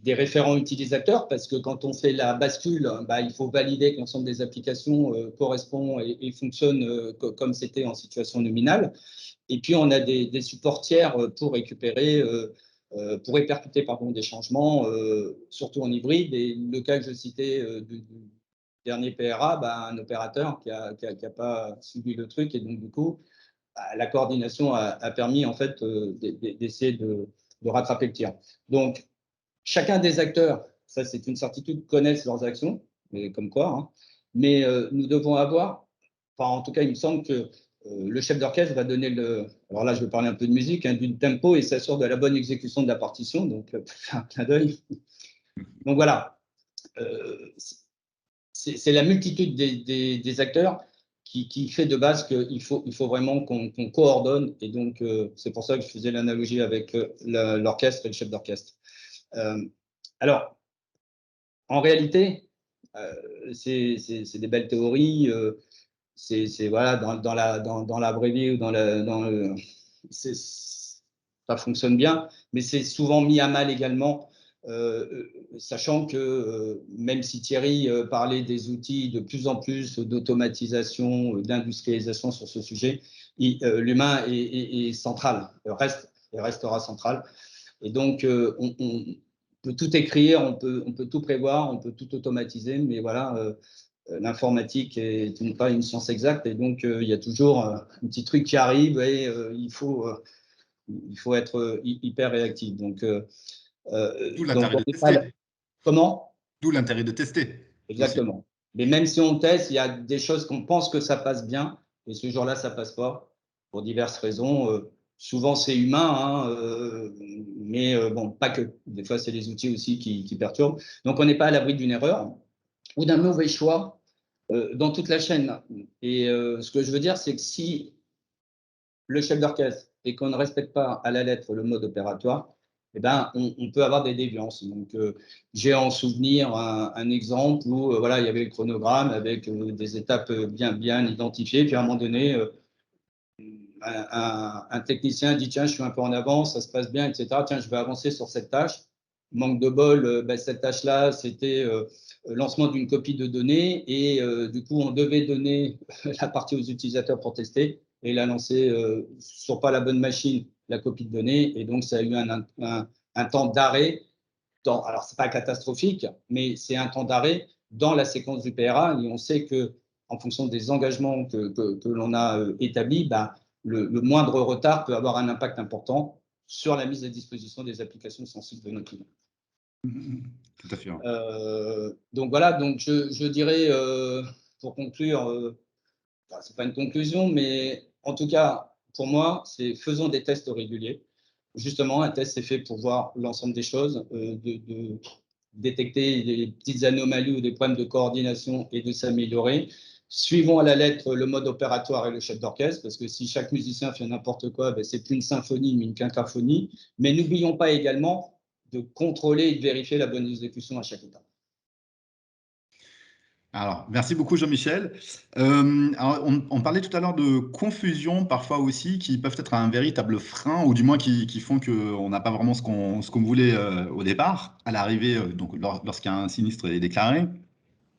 des référents utilisateurs, parce que quand on fait la bascule, il faut valider que l'ensemble des applications correspond et fonctionne comme c'était en situation nominale. Et puis, on a des supports tiers pour récupérer, pour répercuter des changements, surtout en hybride. Et le cas que je citais du dernier PRA, un opérateur qui a pas suivi le truc, et donc du coup, la coordination a permis en fait d'essayer de rattraper le tir. Donc, chacun des acteurs, ça c'est une certitude, connaissent leurs actions, mais comme quoi. Hein. Mais nous devons avoir, en tout cas, il me semble que le chef d'orchestre va donner alors là, je vais parler un peu de musique, du tempo, et s'assure de la bonne exécution de la partition. Donc, un clin d'œil. Donc voilà, c'est la multitude des acteurs qui fait de base qu'il faut vraiment qu'on coordonne. Et donc, c'est pour ça que je faisais l'analogie avec l'orchestre et le chef d'orchestre. Alors, en réalité, c'est des belles théories. Voilà, dans la vraie vie ou ça fonctionne bien, mais c'est souvent mis à mal également sachant que même si Thierry parlait des outils de plus en plus d'automatisation, d'industrialisation sur ce sujet, l'humain est central, restera central. Et donc, on peut tout écrire, on peut tout prévoir, on peut tout automatiser, mais voilà, l'informatique est pas une science exacte, et donc il y a toujours un petit truc qui arrive et il faut être hyper réactif. Donc, D'où l'intérêt de pas tester. Comment? D'où l'intérêt de tester. Exactement. Aussi. Mais même si on teste, il y a des choses qu'on pense que ça passe bien, et ce jour-là, ça passe pas, pour diverses raisons. Souvent, c'est humain, hein, mais bon, pas que. Des fois, c'est les outils aussi qui perturbent. Donc, on n'est pas à l'abri d'une erreur ou d'un mauvais choix dans toute la chaîne. Et ce que je veux dire, c'est que si le chef d'orchestre et qu'on ne respecte pas à la lettre le mode opératoire, eh ben, on peut avoir des déviances. Donc, j'ai en souvenir un exemple où voilà, il y avait le chronogramme avec des étapes bien identifiées. Puis à un moment donné, un technicien dit tiens, je suis un peu en avance, ça se passe bien, etc. Tiens, je vais avancer sur cette tâche. Manque de bol, cette tâche-là, c'était lancement d'une copie de données et du coup, on devait donner la partie aux utilisateurs pour tester et il a lancé sur pas la bonne machine la copie de données et donc ça a eu un temps d'arrêt. Alors, ce n'est pas catastrophique, mais c'est un temps d'arrêt dans la séquence du PRA et on sait que en fonction des engagements que l'on a établis, le moindre retard peut avoir un impact important sur la mise à disposition des applications sensibles de notre client. Tout à fait. Donc voilà, donc je dirais, pour conclure, ce n'est pas une conclusion, mais en tout cas, pour moi, c'est faisons des tests réguliers. Justement, un test, c'est fait pour voir l'ensemble des choses, de détecter les petites anomalies ou des problèmes de coordination et de s'améliorer. Suivons à la lettre le mode opératoire et le chef d'orchestre, parce que si chaque musicien fait n'importe quoi, ce n'est plus une symphonie, mais une quinquaphonie. Mais n'oublions pas également de contrôler et de vérifier la bonne exécution à chaque étape. Alors, merci beaucoup Jean-Michel. On parlait tout à l'heure de confusion parfois aussi, qui peuvent être un véritable frein, ou du moins qui font qu'on n'a pas vraiment ce qu'on voulait au départ, à l'arrivée, donc lorsqu'un sinistre est déclaré.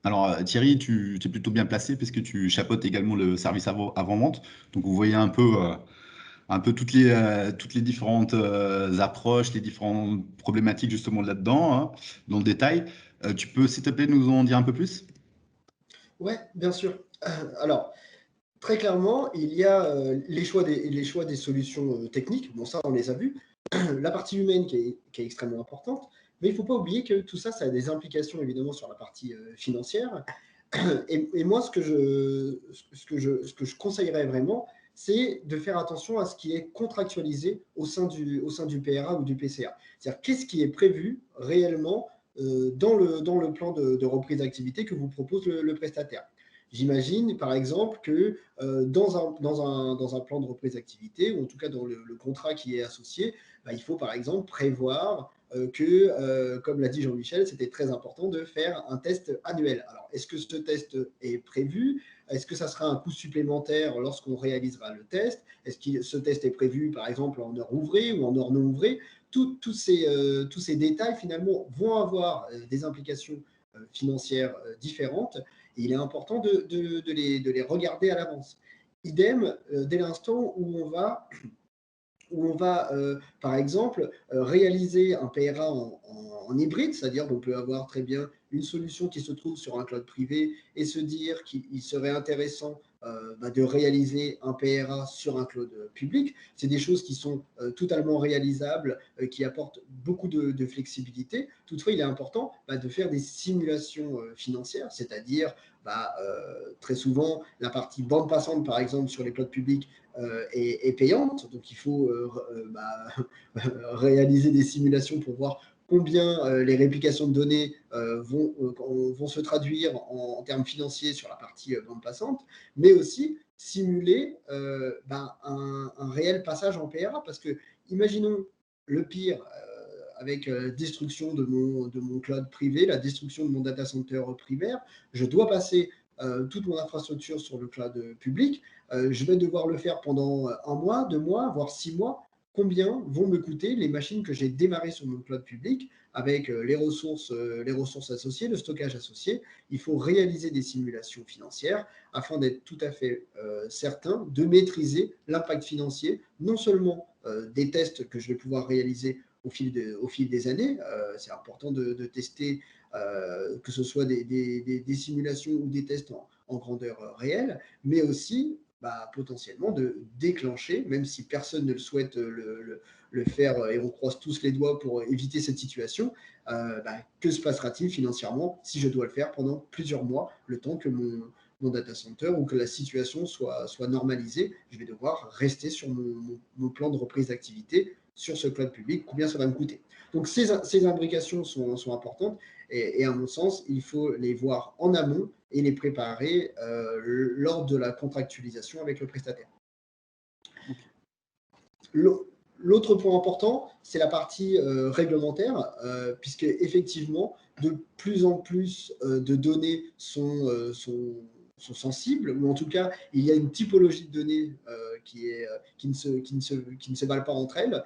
Alors Thierry, tu es plutôt bien placé puisque tu chapeautes également le service avant-vente. Donc vous voyez un peu toutes les différentes approches, les différentes problématiques justement là-dedans, hein, dans le détail. Tu peux, s'il te plaît, nous en dire un peu plus? Oui, bien sûr. Alors, très clairement, il y a les choix des solutions techniques. Bon, ça, on les a vus. La partie humaine qui est extrêmement importante. Mais il ne faut pas oublier que tout ça, ça a des implications évidemment sur la partie financière. Et moi, ce que je conseillerais vraiment, c'est de faire attention à ce qui est contractualisé au sein du PRA ou du PCA. C'est-à-dire, qu'est-ce qui est prévu réellement dans le plan de reprise d'activité que vous propose le prestataire. J'imagine, par exemple, que dans un plan de reprise d'activité, ou en tout cas dans le contrat qui est associé, il faut par exemple prévoir que, comme l'a dit Jean-Michel, c'était très important de faire un test annuel. Alors, est-ce que ce test est prévu? Est-ce que ça sera un coût supplémentaire lorsqu'on réalisera le test? Est-ce que ce test est prévu, par exemple, en heure ouvrée ou en heure non ouvrée? Tous ces détails, finalement, vont avoir des implications financières différentes. Et il est important de les regarder à l'avance. Idem, dès l'instant où on va par exemple, réaliser un PRA en hybride, c'est-à-dire qu'on peut avoir très bien une solution qui se trouve sur un cloud privé et se dire qu'il serait intéressant de réaliser un PRA sur un cloud public. C'est des choses qui sont totalement réalisables, qui apportent beaucoup de flexibilité. Toutefois, il est important de faire des simulations financières, c'est-à-dire très souvent, la partie bande passante, par exemple, sur les clouds publics est payante. Donc, il faut réaliser des simulations pour voir combien les réplications de données vont se traduire en termes financiers sur la partie bande passante, mais aussi simuler un réel passage en PRA. Parce que, imaginons le pire, avec destruction de mon cloud privé, la destruction de mon data center primaire, je dois passer toute mon infrastructure sur le cloud public. Je vais devoir le faire pendant 1 mois, 2 mois, voire 6 mois. combien vont me coûter les machines que j'ai démarrées sur mon cloud public avec les ressources associées, le stockage associé. Il faut réaliser des simulations financières afin d'être tout à fait certain de maîtriser l'impact financier, non seulement des tests que je vais pouvoir réaliser au fil des années. C'est important de tester, que ce soit des simulations ou des tests en grandeur réelle, mais aussi potentiellement de déclencher, même si personne ne le souhaite le faire et on croise tous les doigts pour éviter cette situation, que se passera-t-il financièrement si je dois le faire pendant plusieurs mois, le temps que mon data center ou que la situation soit normalisée. Je vais devoir rester sur mon plan de reprise d'activité sur ce cloud public, combien ça va me coûter. Donc ces imbrications sont importantes et à mon sens, il faut les voir en amont et les préparer lors de la contractualisation avec le prestataire. L'autre point important, c'est la partie réglementaire, puisque effectivement, de plus en plus de données sont sensibles, ou en tout cas, il y a une typologie de données qui ne se valent pas entre elles.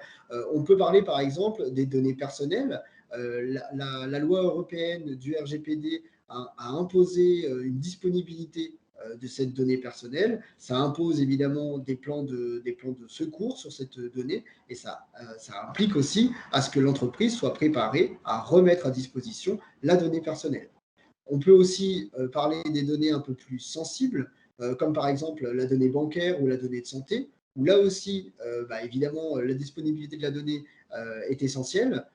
On peut parler par exemple des données personnelles. La loi européenne du RGPD a imposé une disponibilité de cette donnée personnelle. Ça impose évidemment des plans de secours sur cette donnée et ça implique aussi à ce que l'entreprise soit préparée à remettre à disposition la donnée personnelle. On peut aussi parler des données un peu plus sensibles, comme par exemple la donnée bancaire ou la donnée de santé, où là aussi, évidemment, la disponibilité de la donnée est essentielle.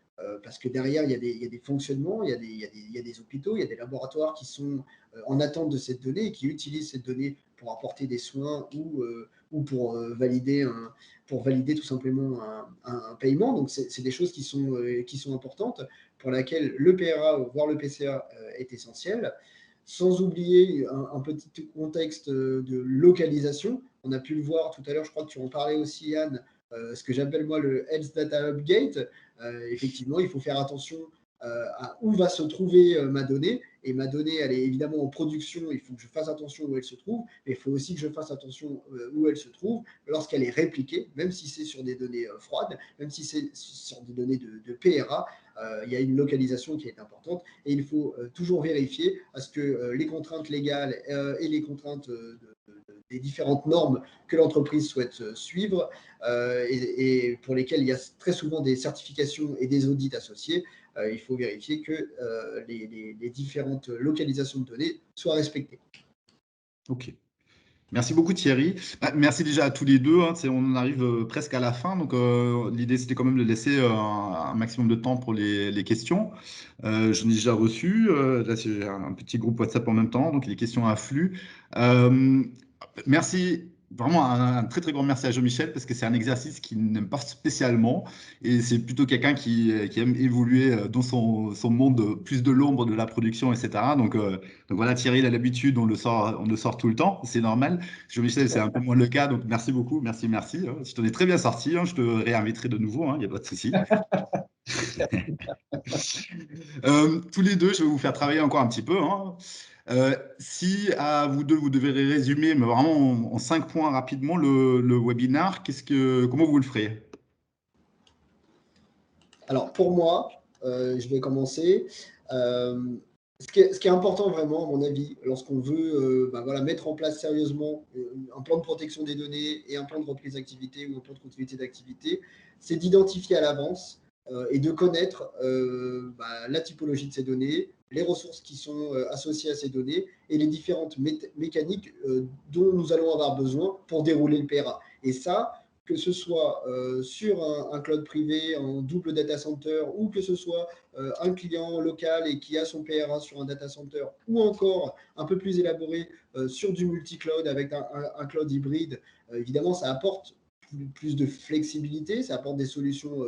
Parce que derrière, il y a des fonctionnements, il y a des hôpitaux, il y a des laboratoires qui sont en attente de cette donnée et qui utilisent cette donnée pour apporter des soins ou pour valider tout simplement un paiement. Donc, c'est des choses qui sont importantes, pour laquelle le PRA, voire le PCA, est essentiel. Sans oublier un petit contexte de localisation. On a pu le voir tout à l'heure, je crois que tu en parlais aussi, Yann, ce que j'appelle moi le Health Data Upgate. Effectivement, il faut faire attention à où va se trouver ma donnée. Et ma donnée, elle est évidemment en production, il faut que je fasse attention où elle se trouve, mais il faut aussi que je fasse attention où elle se trouve lorsqu'elle est répliquée, même si c'est sur des données froides, même si c'est sur des données de PRA, il y a une localisation qui est importante et il faut toujours vérifier à ce que les contraintes légales et les contraintes des différentes normes que l'entreprise souhaite suivre et pour lesquelles il y a très souvent des certifications et des audits associés, il faut vérifier que les différentes localisations de données soient respectées. Ok. Merci beaucoup Thierry. Merci déjà à tous les deux. Hein. On en arrive presque à la fin. Donc l'idée c'était quand même de laisser un maximum de temps pour les questions. Je l'ai déjà reçu. Là c'est un petit groupe WhatsApp en même temps. Donc les questions affluent. Merci. Vraiment un très très grand merci à Jean-Michel parce que c'est un exercice qu'il n'aime pas spécialement et c'est plutôt quelqu'un qui aime évoluer dans son monde plus de l'ombre de la production, etc. Donc voilà, Thierry, il a l'habitude, on le sort tout le temps, c'est normal. Jean-Michel, c'est un peu moins le cas, donc merci beaucoup, merci. Hein. Je t'en ai très bien sorti, hein. Je te réinviterai de nouveau, il n'y a pas de souci. Tous les deux, je vais vous faire travailler encore un petit peu. Si à vous deux, vous devez résumer, mais vraiment en 5 points rapidement, le webinar, comment vous le ferez? Alors pour moi, je vais commencer. Ce qui est important vraiment, à mon avis, lorsqu'on veut mettre en place sérieusement un plan de protection des données et un plan de reprise d'activité ou un plan de continuité d'activité, c'est d'identifier à l'avance et de connaître la typologie de ces données, les ressources qui sont associées à ces données et les différentes mécaniques dont nous allons avoir besoin pour dérouler le PRA. Et ça, que ce soit sur un cloud privé en double data center ou que ce soit un client local et qui a son PRA sur un data center ou encore un peu plus élaboré sur du multi-cloud avec un cloud hybride, évidemment, ça apporte plus de flexibilité, ça apporte des solutions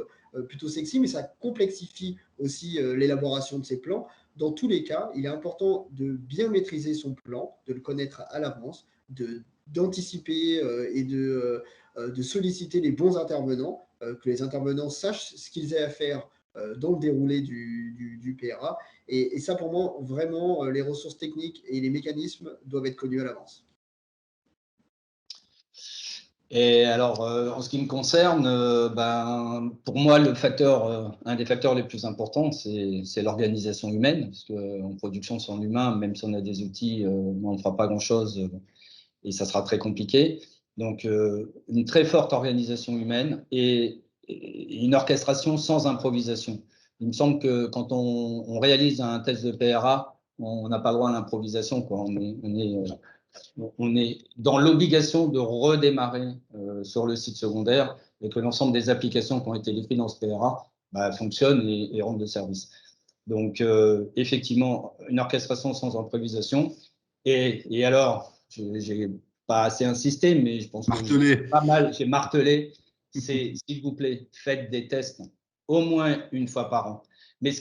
plutôt sexy, mais ça complexifie aussi l'élaboration de ces plans. Dans tous les cas, il est important de bien maîtriser son plan, de le connaître à l'avance, d'anticiper et de solliciter les bons intervenants, que les intervenants sachent ce qu'ils aient à faire dans le déroulé du PRA. Et ça, pour moi, vraiment, les ressources techniques et les mécanismes doivent être connus à l'avance. Et alors, en ce qui me concerne, pour moi, un des facteurs les plus importants, c'est l'organisation humaine, parce qu'en production sans humain, même si on a des outils, on ne fera pas grand-chose et ça sera très compliqué. Donc, une très forte organisation humaine et une orchestration sans improvisation. Il me semble que quand on réalise un test de PRA, on n'a pas le droit à l'improvisation, quoi. On est dans l'obligation de redémarrer sur le site secondaire et que l'ensemble des applications qui ont été décrites dans ce PRA fonctionnent et rendent le service. Donc, effectivement, une orchestration sans improvisation. Et alors, j'ai pas assez insisté, mais je pense que j'ai martelé, c'est s'il vous plaît, faites des tests au moins une fois par an. Mais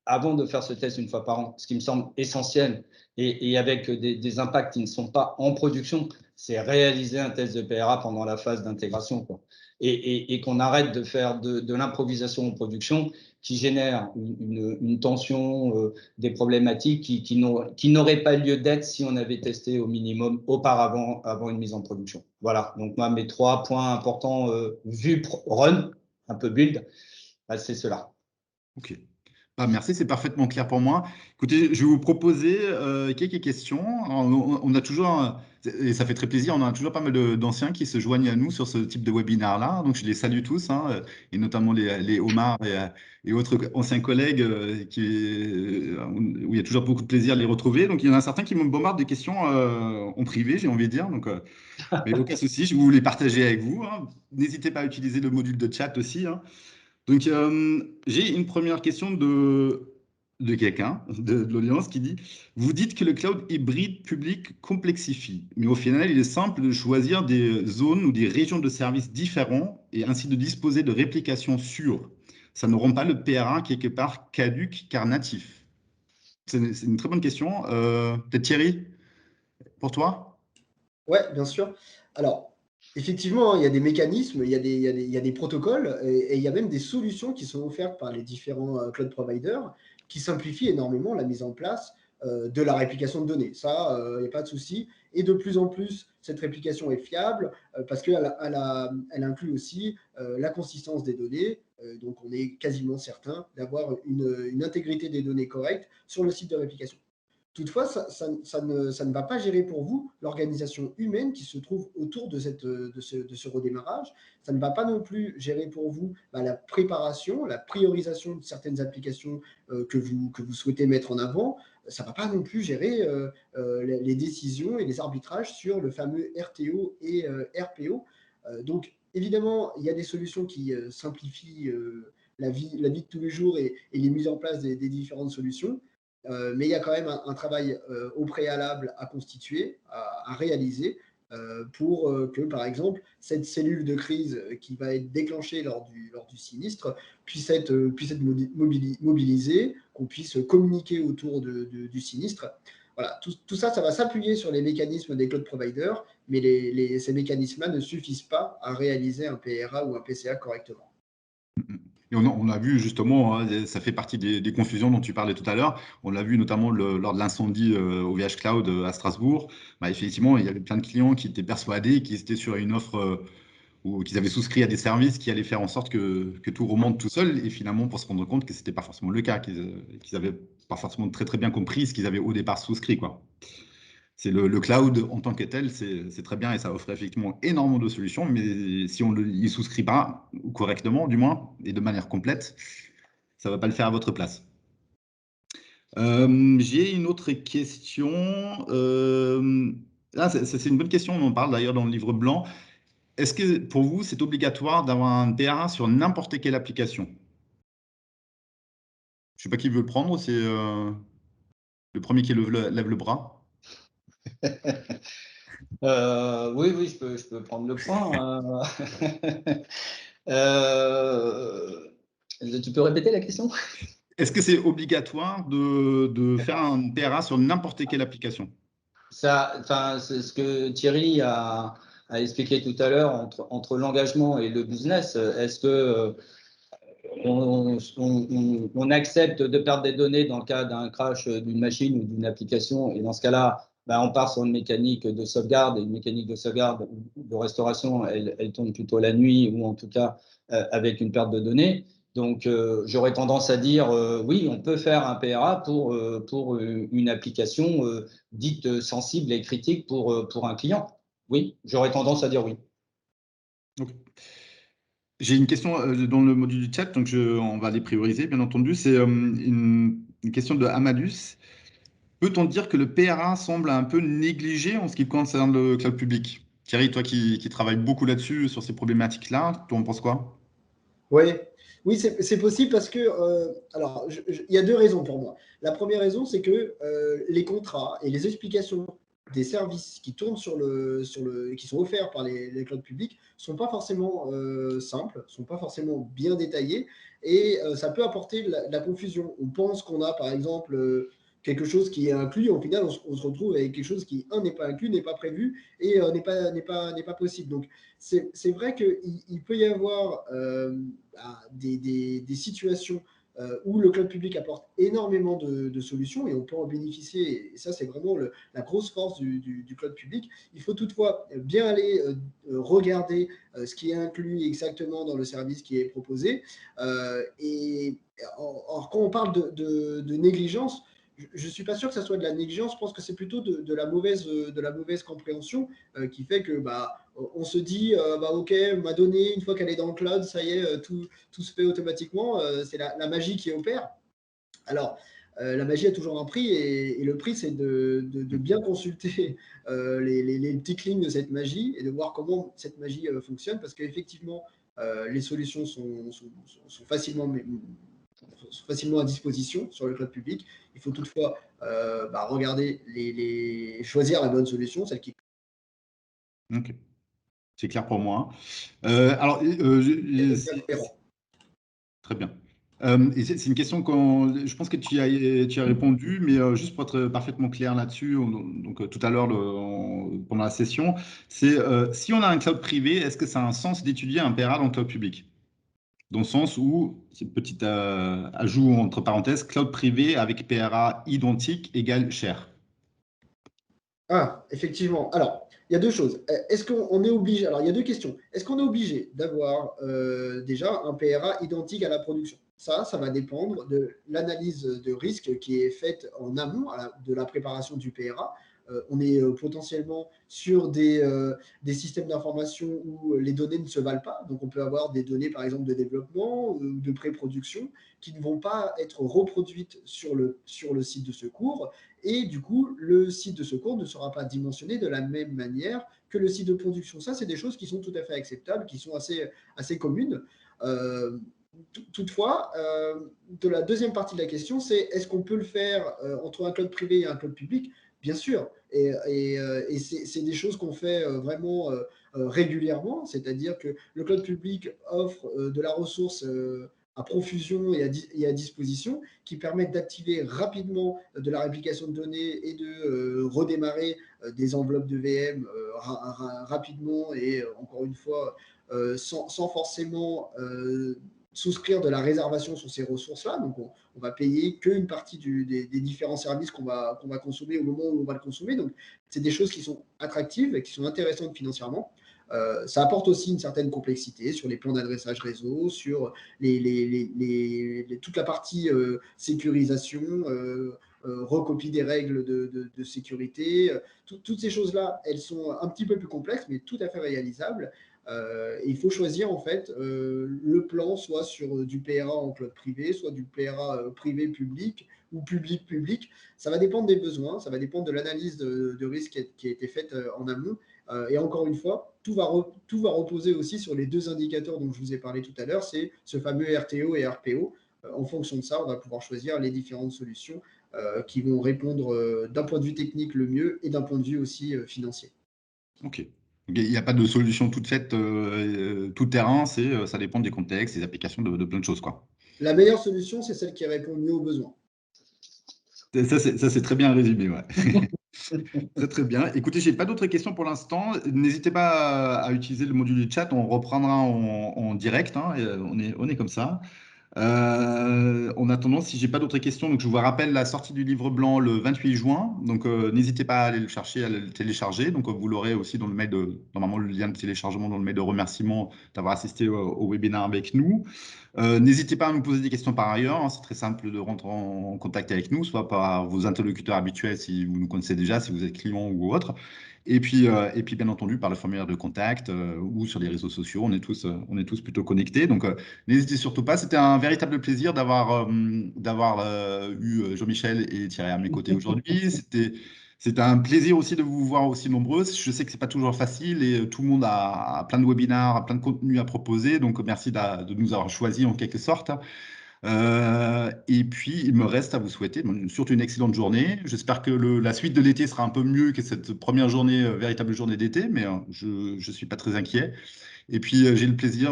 avant de faire ce test une fois par an, ce qui me semble essentiel, et avec des impacts qui ne sont pas en production, c'est réaliser un test de PRA pendant la phase d'intégration, quoi. Et qu'on arrête de faire de l'improvisation en production qui génère une tension, des problématiques qui n'auraient pas lieu d'être si on avait testé au minimum auparavant, avant une mise en production. Voilà, donc moi, mes 3 points importants vu run, un peu build, c'est cela. Ok. Merci, c'est parfaitement clair pour moi. Écoutez, je vais vous proposer quelques questions. On a toujours, et ça fait très plaisir, on a toujours pas mal d'anciens qui se joignent à nous sur ce type de webinaire-là. Donc, je les salue tous, hein, et notamment les Omar et autres anciens collègues où il y a toujours beaucoup de plaisir à les retrouver. Donc, il y en a certains qui me bombardent des questions en privé, j'ai envie de dire. Donc, mais aucun souci, je vais vous les partager avec vous, hein. N'hésitez pas à utiliser le module de chat aussi, hein. Donc, j'ai une première question de quelqu'un, de l'audience, qui dit, vous dites que le cloud hybride public complexifie, mais au final, il est simple de choisir des zones ou des régions de services différents et ainsi de disposer de réplications sûres. Ça ne rend pas le PRA quelque part caduc car natif. C'est une très bonne question. Peut-être Thierry, pour toi? Ouais, bien sûr. Alors, effectivement, il y a des mécanismes, il y a des protocoles et il y a même des solutions qui sont offertes par les différents cloud providers qui simplifient énormément la mise en place de la réplication de données. Ça, il n'y a pas de souci. Et de plus en plus, cette réplication est fiable parce elle inclut aussi la consistance des données. Donc, on est quasiment certain d'avoir une intégrité des données correcte sur le site de réplication. Toutefois, ça ne va pas gérer pour vous l'organisation humaine qui se trouve autour de ce redémarrage. Ça ne va pas non plus gérer pour vous la préparation, la priorisation de certaines applications que vous souhaitez mettre en avant. Ça ne va pas non plus gérer les décisions et les arbitrages sur le fameux RTO et RPO. Donc, évidemment, il y a des solutions qui simplifient la vie de tous les jours et les mises en place des différentes solutions. Mais il y a quand même un travail au préalable à constituer, à réaliser, pour que, par exemple, cette cellule de crise qui va être déclenchée lors du sinistre puisse être mobilisée, qu'on puisse communiquer autour du sinistre. Voilà, tout ça, ça va s'appuyer sur les mécanismes des cloud providers, mais ces mécanismes-là ne suffisent pas à réaliser un PRA ou un PCA correctement. Et on a vu justement, hein, ça fait partie des confusions dont tu parlais tout à l'heure. On l'a vu notamment lors de l'incendie OVH Cloud à Strasbourg. Effectivement, il y avait plein de clients qui étaient persuadés qu'ils étaient sur une offre ou qu'ils avaient souscrit à des services qui allaient faire en sorte que tout remonte tout seul. Et finalement, pour se rendre compte que ce n'était pas forcément le cas, qu'ils n'avaient pas forcément très, très bien compris ce qu'ils avaient au départ souscrit, quoi. C'est le cloud en tant que tel, c'est très bien et ça offre effectivement énormément de solutions, mais si on ne y souscrit pas correctement, du moins, et de manière complète, ça ne va pas le faire à votre place. J'ai une autre question. C'est une bonne question, on en parle d'ailleurs dans le livre blanc. Est-ce que pour vous, c'est obligatoire d'avoir un PRA sur n'importe quelle application? Je ne sais pas qui veut le prendre, c'est le premier qui lève le bras. Oui, je peux prendre le point. Tu peux répéter la question? Est-ce que c'est obligatoire de faire un PRA sur n'importe quelle application? C'est ce que Thierry a expliqué tout à l'heure entre l'engagement et le business. Est-ce que on accepte de perdre des données dans le cas d'un crash d'une machine ou d'une application, et dans ce cas-là, on part sur une mécanique de sauvegarde, et une mécanique de sauvegarde de restauration, elle tourne plutôt la nuit, ou en tout cas avec une perte de données. Donc, j'aurais tendance à dire, oui, on peut faire un PRA pour une application dite sensible et critique pour un client. Oui, j'aurais tendance à dire oui. Okay. J'ai une question dans le module du chat, donc on va les prioriser, bien entendu. C'est une question de Amadus. Peut-on dire que le PRA semble un peu négligé en ce qui concerne le cloud public? Thierry, toi qui travailles beaucoup là-dessus, sur ces problématiques-là, tu en penses quoi? Oui, c'est possible parce que, alors, il y a deux raisons pour moi. La première raison, c'est que les contrats et les explications des services qui tournent qui sont offerts par les clouds publics ne sont pas forcément simples, ne sont pas forcément bien détaillés, et ça peut apporter de la confusion. On pense qu'on a, par exemple, quelque chose qui est inclus, au final, on se retrouve avec quelque chose qui, n'est pas inclus, n'est pas prévu, et n'est pas possible. Donc, c'est vrai qu'il peut y avoir des situations où le cloud public apporte énormément de solutions, et on peut en bénéficier. Et ça, c'est vraiment la grosse force du cloud public. Il faut toutefois bien aller regarder ce qui est inclus exactement dans le service qui est proposé. Or, quand on parle de négligence, je ne suis pas sûr que ça soit de la négligence. Je pense que c'est plutôt de la mauvaise compréhension qui fait que on se dit ok, ma donnée, une fois qu'elle est dans le cloud, ça y est, tout se fait automatiquement. C'est la magie qui opère. Alors, la magie a toujours un prix, et le prix, c'est de bien consulter les petites lignes de cette magie et de voir comment cette magie fonctionne, parce qu'effectivement, les solutions sont facilement à disposition sur le cloud public. Il faut toutefois regarder, choisir la bonne solution, celle qui. Ok, c'est clair pour moi. Alors, très bien. Et c'est une question je pense que tu as répondu, mais juste pour être parfaitement clair là-dessus, donc tout à l'heure pendant la session, c'est si on a un cloud privé, est-ce que ça a un sens d'étudier un PRA dans le cloud public? Dans le sens où, c'est un petit ajout entre parenthèses, cloud privé avec PRA identique égale cher. Ah, effectivement. Alors, il y a deux choses. Est-ce qu'on est obligé? Alors, il y a deux questions. Est-ce qu'on est obligé d'avoir déjà un PRA identique à la production? Ça va dépendre de l'analyse de risque qui est faite en amont de la préparation du PRA. On est potentiellement sur des systèmes d'information où les données ne se valent pas. Donc, on peut avoir des données, par exemple, de développement ou de pré-production qui ne vont pas être reproduites sur le site de secours. Et du coup, le site de secours ne sera pas dimensionné de la même manière que le site de production. Ça, c'est des choses qui sont tout à fait acceptables, qui sont assez communes. Toutefois, de la deuxième partie de la question, c'est est-ce qu'on peut le faire entre un cloud privé et un cloud public? Bien sûr. Et c'est des choses qu'on fait vraiment régulièrement, c'est-à-dire que le cloud public offre de la ressource à profusion et à disposition, qui permettent d'activer rapidement de la réplication de données et de redémarrer des enveloppes de VM rapidement, et encore une fois, sans forcément souscrire de la réservation sur ces ressources-là. Donc, on va payer qu'une partie des différents services qu'on va consommer au moment où on va le consommer. Donc, c'est des choses qui sont attractives et qui sont intéressantes financièrement. Ça apporte aussi une certaine complexité sur les plans d'adressage réseau, sur toute la partie sécurisation, recopie des règles de sécurité. Toutes ces choses-là, elles sont un petit peu plus complexes, mais tout à fait réalisables. Et il faut choisir en fait le plan, soit sur du PRA en cloud privé, soit du PRA privé-public ou public-public. Ça va dépendre des besoins, ça va dépendre de l'analyse de risque qui a été faite en amont. Et encore une fois, tout va reposer aussi sur les deux indicateurs dont je vous ai parlé tout à l'heure, c'est ce fameux RTO et RPO. En fonction de ça, on va pouvoir choisir les différentes solutions qui vont répondre d'un point de vue technique le mieux et d'un point de vue aussi financier. Ok. Il n'y a pas de solution toute faite, tout terrain, ça dépend des contextes, des applications, de plein de choses, quoi. La meilleure solution, c'est celle qui répond mieux aux besoins. Ça, c'est très bien résumé, ouais. Très, très bien. Écoutez, je n'ai pas d'autres questions pour l'instant. N'hésitez pas à utiliser le module du chat, on reprendra en direct, hein, on est comme ça. En attendant, si j'ai pas d'autres questions, donc je vous rappelle la sortie du livre blanc le 28 juin. Donc n'hésitez pas à aller le chercher, à le télécharger. Donc vous l'aurez aussi dans le mail normalement le lien de téléchargement dans le mail de remerciement d'avoir assisté au webinaire avec nous. N'hésitez pas à nous poser des questions par ailleurs, hein. C'est très simple de rentrer en contact avec nous, soit par vos interlocuteurs habituels si vous nous connaissez déjà, si vous êtes client ou autre. Et puis, bien entendu, par le formulaire de contact ou sur les réseaux sociaux, on est tous plutôt connectés. Donc, n'hésitez surtout pas. C'était un véritable plaisir d'avoir eu Jean-Michel et Thierry à mes côtés aujourd'hui. C'était un plaisir aussi de vous voir aussi nombreux. Je sais que c'est pas toujours facile et tout le monde a plein de webinaires, plein de contenus à proposer. Donc, merci de nous avoir choisis en quelque sorte. Et puis, il me reste à vous souhaiter surtout une excellente journée. J'espère que la suite de l'été sera un peu mieux que cette première journée, véritable journée d'été, mais je ne suis pas très inquiet. Et puis,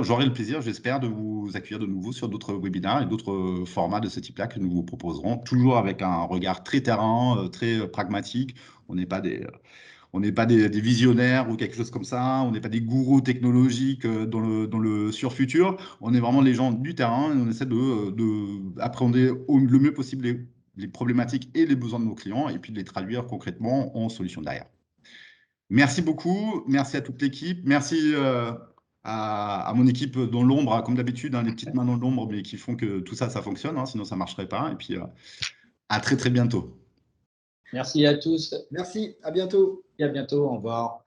j'aurai le plaisir, j'espère, de vous accueillir de nouveau sur d'autres webinaires et d'autres formats de ce type-là que nous vous proposerons, toujours avec un regard très terrain, très pragmatique. On n'est pas des visionnaires ou quelque chose comme ça. On n'est pas des gourous technologiques dans le surfutur. On est vraiment les gens du terrain et on essaie d'appréhender le mieux possible les problématiques et les besoins de nos clients et puis de les traduire concrètement en solutions derrière. Merci beaucoup. Merci à toute l'équipe. Merci à mon équipe dans l'ombre, comme d'habitude, hein, les petites mains dans l'ombre, mais qui font que tout ça, ça fonctionne. Hein, sinon, ça ne marcherait pas. Et puis, à très, très bientôt. Merci à tous Merci, à bientôt. et à bientôt. Au revoir.